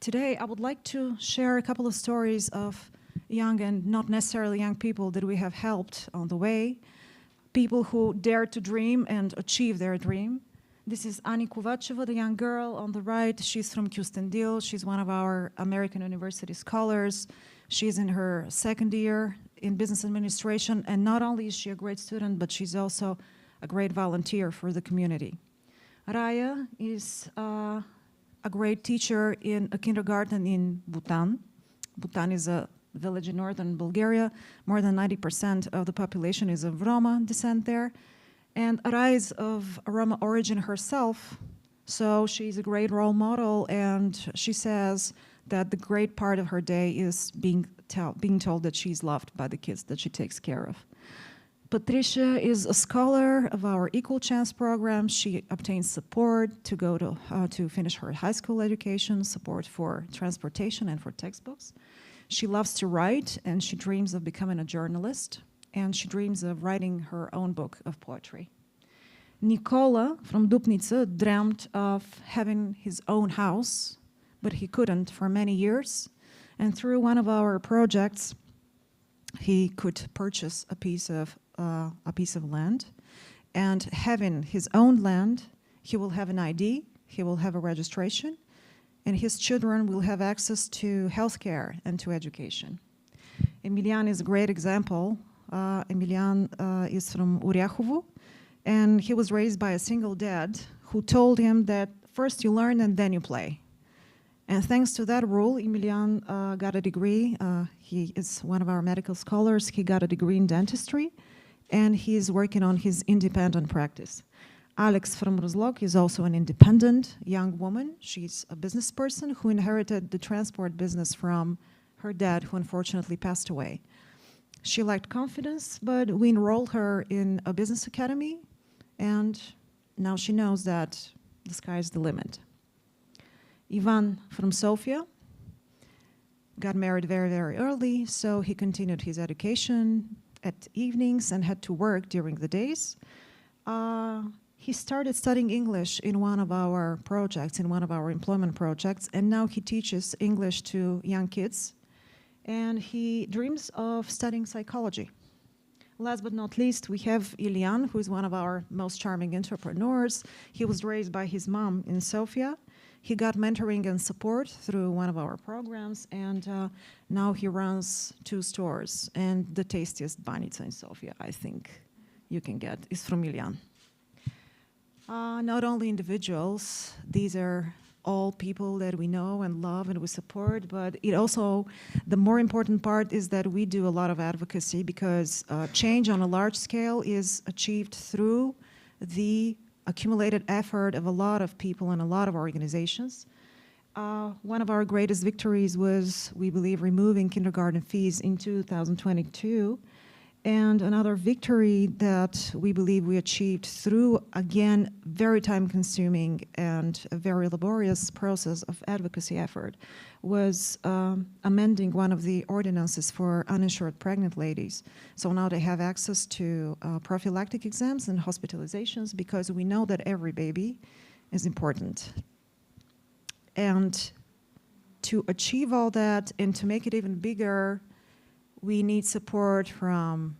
today, I would like to share a couple of stories of young and not necessarily young people that we have helped on the way, people who dare to dream and achieve their dream. This is Ani Kovacheva, the young girl on the right. She's from Kyustendil. She's one of our American University scholars. She's in her second year in business administration, and not only is she a great student, but she's also a great volunteer for the community. Raya is a great teacher in a kindergarten in Bhutan. Bhutan is a village in northern Bulgaria. More than 90% of the population is of Roma descent there. And Raya is of Roma origin herself, so she's a great role model, and she says that the great part of her day is being told that she's loved by the kids that she takes care of. Patricia is a scholar of our Equal Chance program. She obtains support to go to finish her high school education, support for transportation and for textbooks. She loves to write, and she dreams of becoming a journalist, and she dreams of writing her own book of poetry. Nikola from Dupnica dreamt of having his own house, but he couldn't for many years. And through one of our projects, he could purchase a piece of land. And having his own land, he will have an ID, he will have a registration, and his children will have access to healthcare and to education. Emilian is a great example. Emilian is from Uryahovo, and he was raised by a single dad who told him that first you learn and then you play. And thanks to that rule, Emilian got a degree. He is one of our medical scholars. He got a degree in dentistry, and he's working on his independent practice. Alex from Rozlog is also an independent young woman. She's a business person who inherited the transport business from her dad, who unfortunately passed away. She lacked confidence, but we enrolled her in a business academy, and now she knows that the sky is the limit. Ivan from Sofia got married very, very early, so he continued his education at evenings and had to work during the days. He started studying English in one of our projects, in one of our employment projects, and now he teaches English to young kids, and he dreams of studying psychology. Last but not least, we have Ilian, who is one of our most charming entrepreneurs. He was raised by his mom in Sofia. He got mentoring and support through one of our programs, and now he runs 2 stores. And the tastiest banica in Sofia, I think you can get, is from Ilian. Not only individuals, these are all people that we know and love and we support, but it also, the more important part is that we do a lot of advocacy, because change on a large scale is achieved through the accumulated effort of a lot of people and a lot of organizations. One of our greatest victories was, we believe, removing kindergarten fees in 2022. And another victory that we believe we achieved through, again, very time-consuming and a very laborious process of advocacy effort was amending one of the ordinances for uninsured pregnant ladies. So now they have access to prophylactic exams and hospitalizations, because we know that every baby is important. And to achieve all that and to make it even bigger, we need support from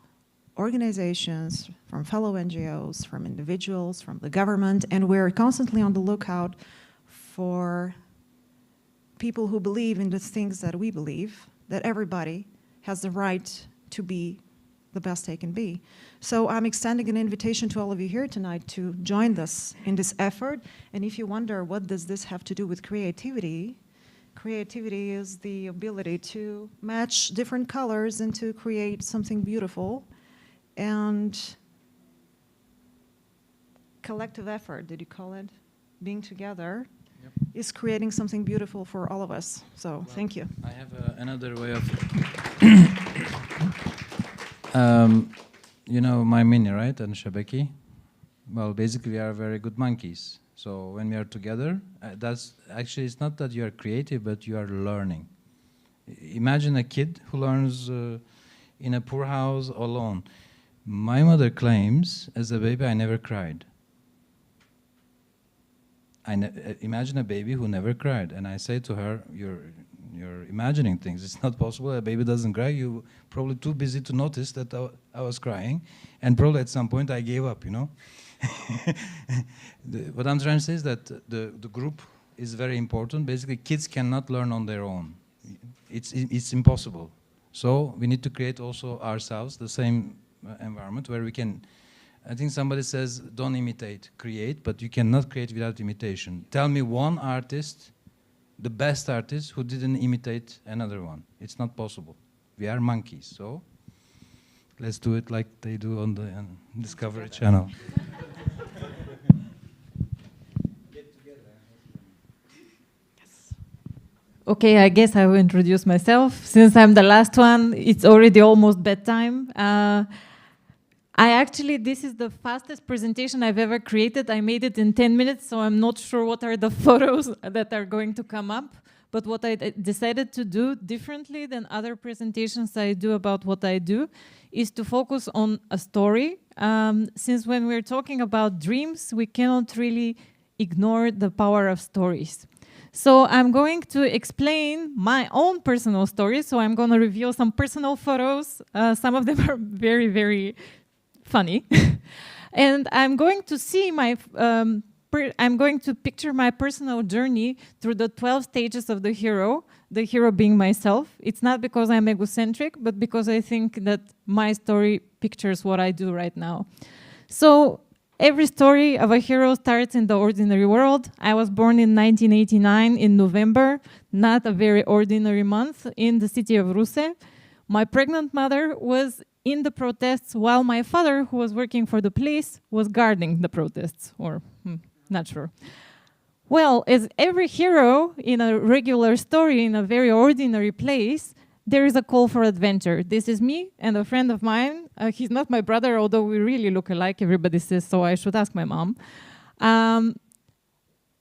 organizations, from fellow NGOs, from individuals, from the government, and we're constantly on the lookout for people who believe in the things that we believe, that everybody has the right to be the best they can be. So I'm extending an invitation to all of you here tonight to join us in this effort. And if you wonder, what does this have to do with creativity? Creativity is the ability to match different colors and to create something beautiful. And collective effort, did you call it? Being together is creating something beautiful for all of us. So well, thank you. I have another way of, you know, my mini, right, and Shebeki? Well, basically we are very good monkeys. So when we are together, that's actually, it's not that you are creative, but you are learning. Imagine a kid who learns in a poor house alone. My mother claims, as a baby, I never cried. Imagine a baby who never cried. And I say to her, you're imagining things. It's not possible. A baby doesn't cry. You're probably too busy to notice that I was crying. And probably at some point I gave up, you know. What I'm trying to say is that the group is very important. Basically, kids cannot learn on their own. It's impossible. So we need to create also ourselves the same environment where we can. I think somebody says, don't imitate, create, but you cannot create without imitation. Tell me one artist, the best artist, who didn't imitate another one. It's not possible. We are monkeys, so let's do it like they do on the Discovery Channel. Okay, I guess I will introduce myself. Since I'm the last one, it's already almost bedtime. This is the fastest presentation I've ever created. I made it in 10 minutes, so I'm not sure what are the photos that are going to come up. But what I decided to do differently than other presentations I do about what I do is to focus on a story. Since when we're talking about dreams, we cannot really ignore the power of stories. So I'm going to explain my own personal story. So I'm going to reveal some personal photos. Some of them are very, very funny. And I'm going to see I'm going to picture my personal journey through the 12 stages of the hero being myself. It's not because I'm egocentric, but because I think that my story pictures what I do right now. So every story of a hero starts in the ordinary world. I was born in 1989 in November, not a very ordinary month, in the city of Ruse. My pregnant mother was in the protests while my father, who was working for the police, was guarding the protests, or not sure. Well, as every hero in a regular story in a very ordinary place, there is a call for adventure. This is me and a friend of mine. He's not my brother, although we really look alike. Everybody says so. I should ask my mom.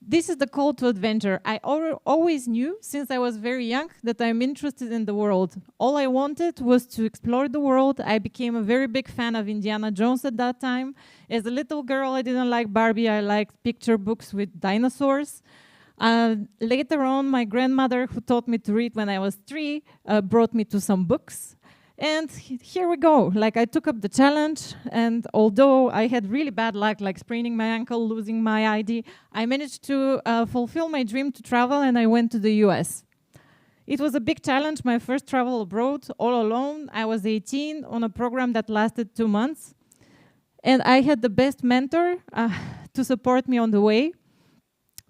This is the call to adventure. I always knew, since I was very young, that I'm interested in the world. All I wanted was to explore the world. I became a very big fan of Indiana Jones at that time. As a little girl, I didn't like Barbie. I liked picture books with dinosaurs. Later on, my grandmother, who taught me to read when I was 3, brought me to some books. And here we go. Like, I took up the challenge, and although I had really bad luck, like spraining my ankle, losing my ID, I managed to fulfill my dream to travel, and I went to the US. It was a big challenge, my first travel abroad, all alone. I was 18 on a program that lasted 2 months. And I had the best mentor to support me on the way.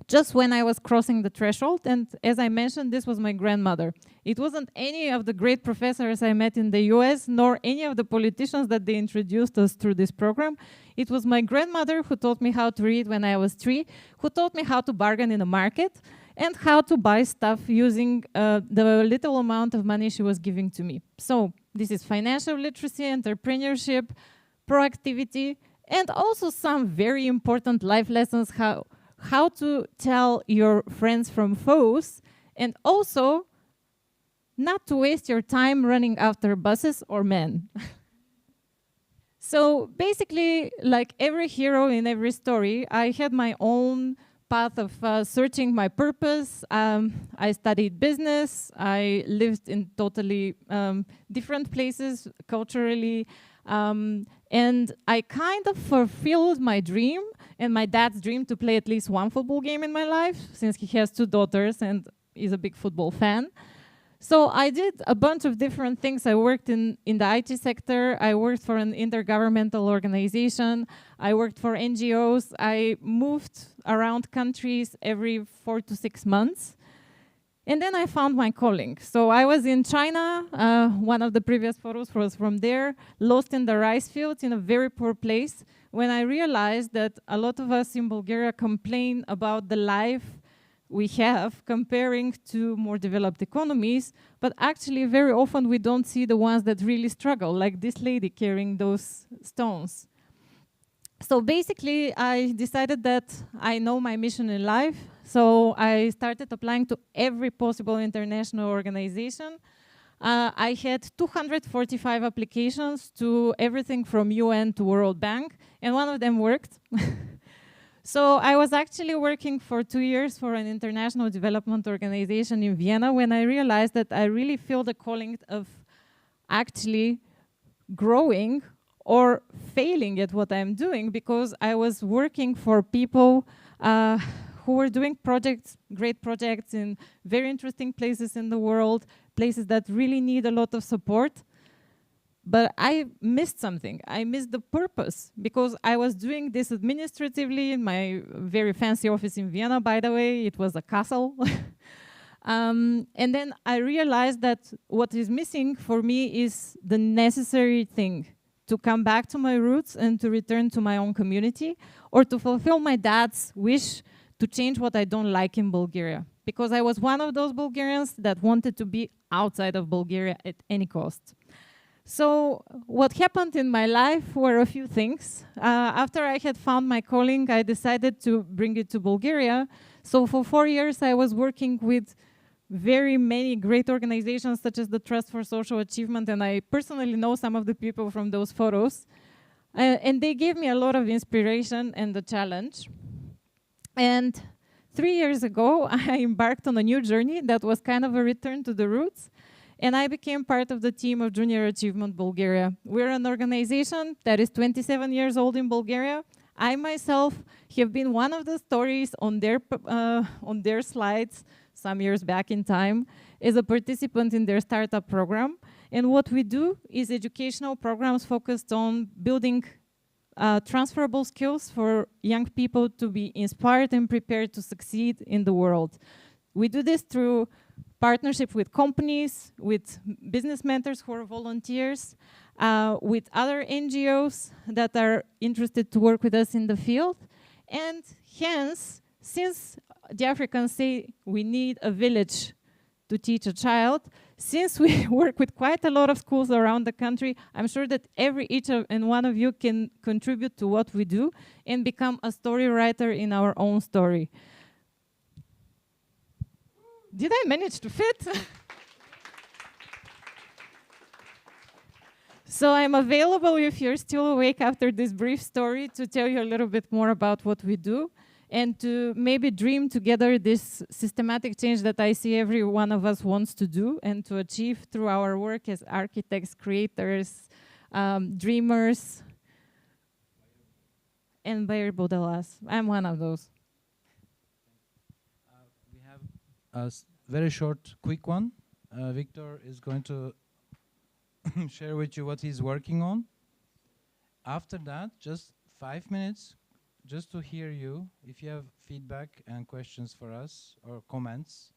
Just when I was crossing the threshold, and as I mentioned, this was my grandmother. It wasn't any of the great professors I met in the US, nor any of the politicians that they introduced us through this program. It was my grandmother who taught me how to read when I was 3, who taught me how to bargain in the market, and how to buy stuff using the little amount of money she was giving to me. So this is financial literacy, entrepreneurship, proactivity, and also some very important life lessons, how to tell your friends from foes, and also not to waste your time running after buses or men. So basically, like every hero in every story, I had my own path of searching my purpose. I studied business. I lived in totally different places culturally. And I kind of fulfilled my dream and my dad's dream to play at least one football game in my life, since he has 2 daughters and is a big football fan. So I did a bunch of different things. I worked in the IT sector. I worked for an intergovernmental organization. I worked for NGOs. I moved around countries every 4 to 6 months. And then I found my calling. So I was in China. One of the previous photos was from there, lost in the rice fields in a very poor place, when I realized that a lot of us in Bulgaria complain about the life we have comparing to more developed economies, but actually very often we don't see the ones that really struggle, like this lady carrying those stones. So basically, I decided that I know my mission in life. So I started applying to every possible international organization. I had 245 applications to everything from UN to World Bank, and one of them worked. So I was actually working for 2 years for an international development organization in Vienna when I realized that I really feel the calling of actually growing or failing at what I'm doing, because I was working for people who were doing projects, great projects in very interesting places in the world, places that really need a lot of support. But I missed something. I missed the purpose, because I was doing this administratively in my very fancy office in Vienna, by the way. It was a castle. And then I realized that what is missing for me is the necessary thing to come back to my roots and to return to my own community, or to fulfill my dad's wish to change what I don't like in Bulgaria. Because I was one of those Bulgarians that wanted to be outside of Bulgaria at any cost. So what happened in my life were a few things. After I had found my calling, I decided to bring it to Bulgaria. So for 4 years, I was working with very many great organizations, such as the Trust for Social Achievement, and I personally know some of the people from those photos. And they gave me a lot of inspiration and a challenge. And 3 years ago, I embarked on a new journey that was kind of a return to the roots. And I became part of the team of Junior Achievement Bulgaria. We're an organization that is 27 years old in Bulgaria. I myself have been one of the stories on their slides some years back in time as a participant in their startup program. And what we do is educational programs focused on building transferable skills for young people to be inspired and prepared to succeed in the world. We do this through partnership with companies, with business mentors who are volunteers, with other NGOs that are interested to work with us in the field. And hence, since the Africans say we need a village to teach a child, since we work with quite a lot of schools around the country, I'm sure that each and one of you can contribute to what we do and become a story writer in our own story. Did I manage to fit? So I'm available if you're still awake after this brief story to tell you a little bit more about what we do and to maybe dream together this systematic change that I see every one of us wants to do and to achieve through our work as architects, creators, dreamers, and Bayer Bodelas. I'm one of those. A very short, quick one. Viktor is going to share with you what he's working on. After that, just 5 minutes, just to hear you, if you have feedback and questions for us or comments,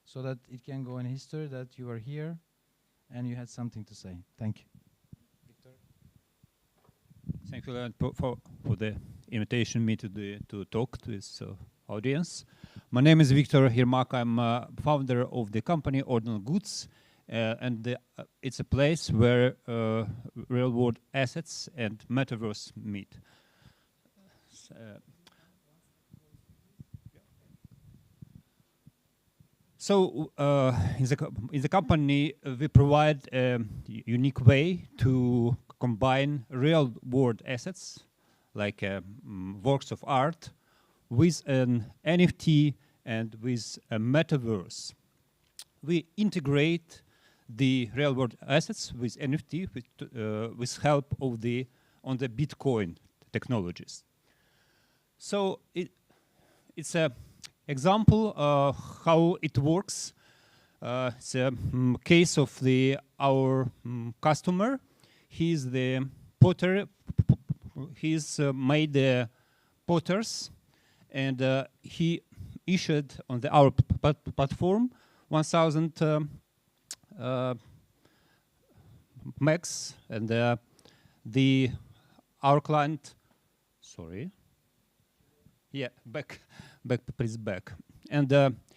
so that it can go in history that you are here and you had something to say. Thank you. Viktor. Thank you, Levent, for the invitation me to talk to this audience. My name is Viktor Hirmak. I'm founder of the company Ordinal Goods, and it's a place where real-world assets and metaverse meet. So in the company, we provide a unique way to combine real-world assets, like works of art, with an NFT and with a metaverse. We integrate the real-world assets with NFT with help of the Bitcoin technologies. So it's an example of how it works. It's a case of our customer. He's the potter. He's made the potters, and he issued on our platform 1,000 megs, and our client. Sorry. Yeah, back, please back. And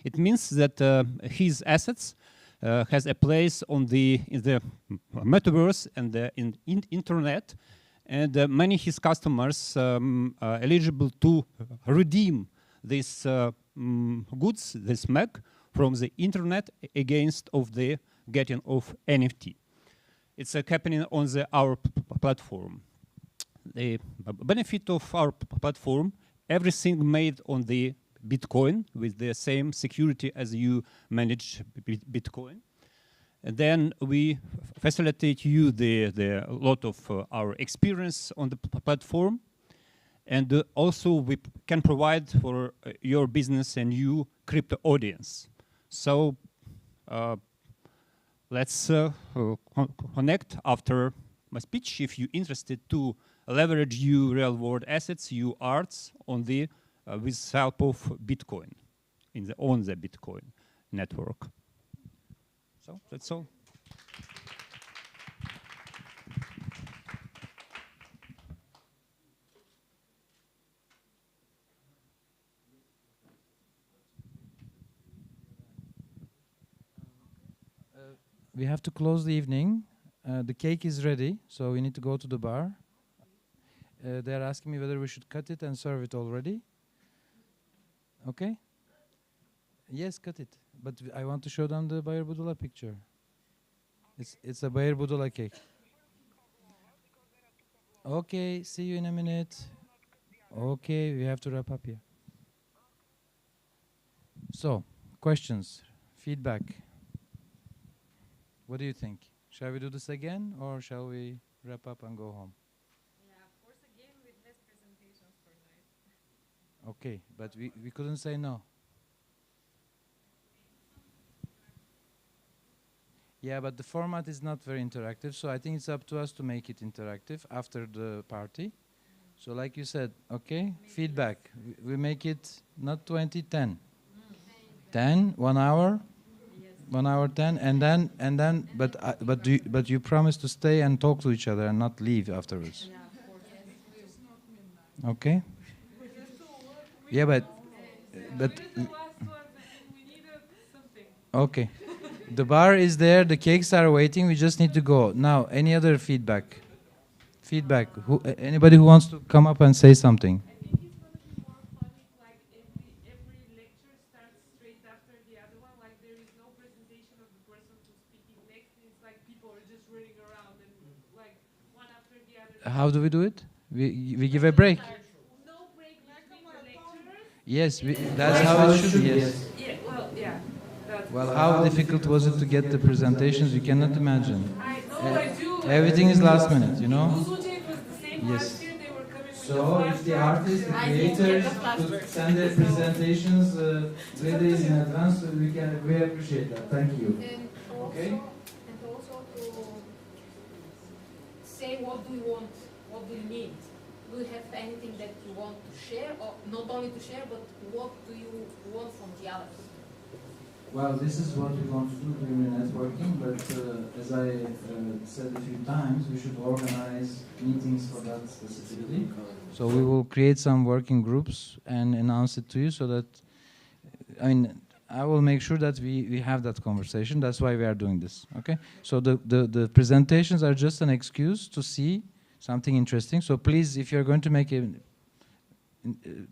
it means that his assets has a place in the metaverse and in internet, and many his customers are eligible to redeem these goods, this Meg, from the internet against of the getting of NFT. It's happening on our platform. The benefit of our platform, everything made on the Bitcoin with the same security as you manage Bitcoin. And then we facilitate you the lot of our experience on the platform. And also we can provide for your business and you crypto audience. So let's connect after my speech if you're interested to leverage you real world assets, you arts on the with help of Bitcoin on the Bitcoin network. So that's all. We have to close the evening. The cake is ready, so we need to go to the bar. They're asking me whether we should cut it and serve it already. Okay? Yes, cut it. But I want to show them the Bayer Budula picture. It's a Bayer Budula cake. Okay, see you in a minute. Okay, we have to wrap up here. So, questions, feedback. What do you think? Shall we do this again, or shall we wrap up and go home? Yeah, of course, again with less presentations for night. Okay, but we couldn't say no. Yeah, but the format is not very interactive, so I think it's up to us to make it interactive after the party. So like you said, okay, feedback. We make it not 20, 10. 10, 1 hour. 1 hour 10, and then, but you promise to stay and talk to each other and not leave afterwards. Okay. Yeah, but okay. The bar is there. The cakes are waiting. We just need to go now. Any other feedback? Feedback. Anybody who wants to come up and say something? How do we do it? We give a break. No break between the lectures. Yes, that's how it should be. Yes. Yeah, well, yeah. Well, how difficult was it to get the presentations? You cannot imagine. I know, I do. Everything is last minute, you know? It was the same last year. They were coming with So if the artists, the creators could send their presentations 3 days in advance, we appreciate that. Thank you. Okay? And also to say what do you want, what do you need. Do you have anything that you want to share, or not only to share, but what do you want from the others? Well, this is what we want to do during the networking, but as I said a few times, we should organize meetings for that specifically. So we will create some working groups and announce it to you so that, I will make sure that we have that conversation. That's why we are doing this, okay? So the presentations are just an excuse to see something interesting. So please, if you're going to make a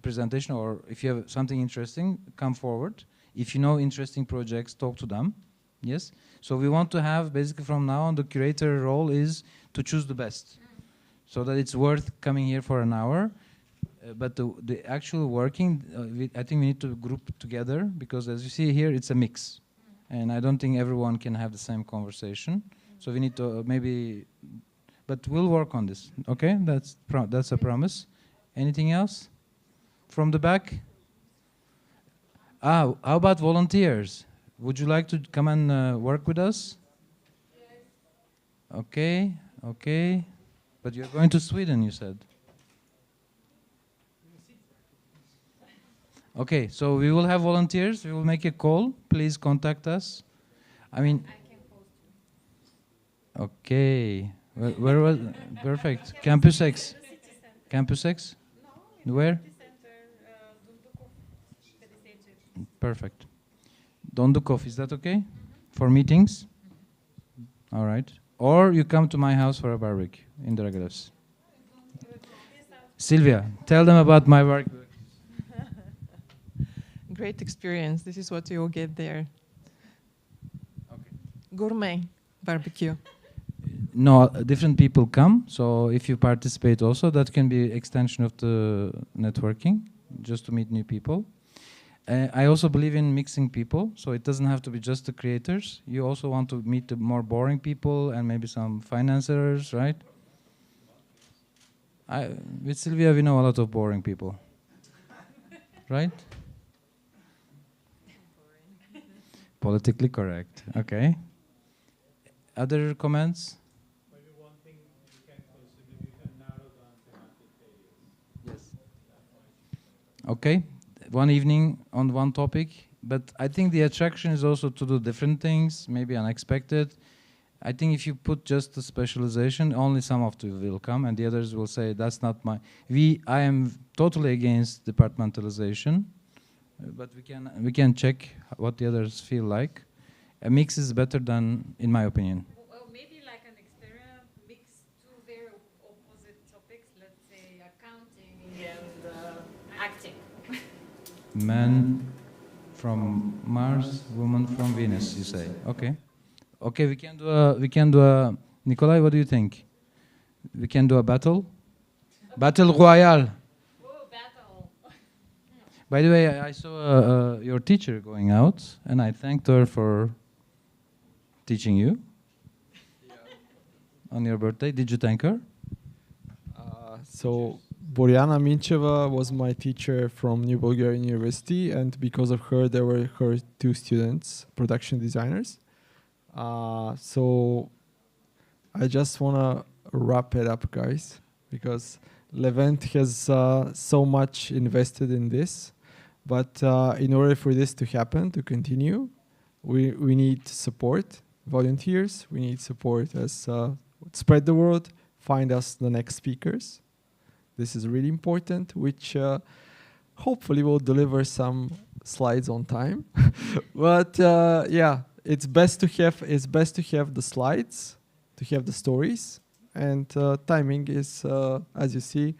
presentation or if you have something interesting, come forward. If you know interesting projects, talk to them. Yes? So we want to have, basically from now on, the curator role is to choose the best. So that it's worth coming here for an hour. But the actual working, I think we need to group together, because as you see here, it's a mix. And I don't think everyone can have the same conversation. So we need to maybe, but we'll work on this. Okay, that's a promise. Anything else? From the back? How about volunteers? Would you like to come and work with us? Okay, okay. But you're going to Sweden, you said. Okay, so we will have volunteers. We will make a call. Please contact us. I mean, okay. Where was perfect? Campus X. Campus X? Where? Perfect. Dondukov, is that okay? For meetings? All right. Or you come to my house for a barbecue in Dragolevs. Sylvia, tell them about my work. Great experience. This is what you'll get there. Okay. Gourmet barbecue. No, different people come. So if you participate also, that can be extension of the networking, just to meet new people. I also believe in mixing people, so it doesn't have to be just the creators. You also want to meet the more boring people and maybe some financiers, right? With Sylvia, we know a lot of boring people, right? Politically correct. Okay. Other comments? Maybe one thing you can consider, you can narrow down thematic areas. Yes. Okay. One evening on one topic, but I think the attraction is also to do different things, maybe unexpected. I think if you put just a specialization, only some of you will come, and the others will say, that's not my... I am totally against departmentalization. But we can check what the others feel like. A mix is better than, in my opinion. Well, maybe like an exterior mix two very opposite topics. Let's say accounting and acting. Man from Mars, woman from Venus. You say, okay, okay. We can do a. Nikolay, what do you think? We can do a battle. Battle royale. By the way, I saw your teacher going out, and I thanked her for teaching you on your birthday. Did you thank her? So Boriana Mincheva was my teacher from New Bulgarian University, and because of her, there were her two students, production designers. So I just want to wrap it up, guys, because Levent has so much invested in this. But in order for this to happen, to continue, we need support, volunteers. We need support as spread the word, find us the next speakers. This is really important, which hopefully will deliver some slides on time. But yeah, it's best to have the slides, to have the stories, and timing is, as you see.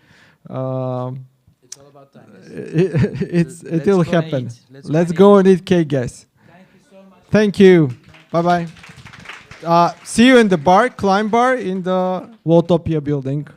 It's all about time. It will happen. Let's go and eat cake, guys. Thank you so much. Thank you. Bye-bye. See you in the bar, Climb Bar, in the Walltopia building.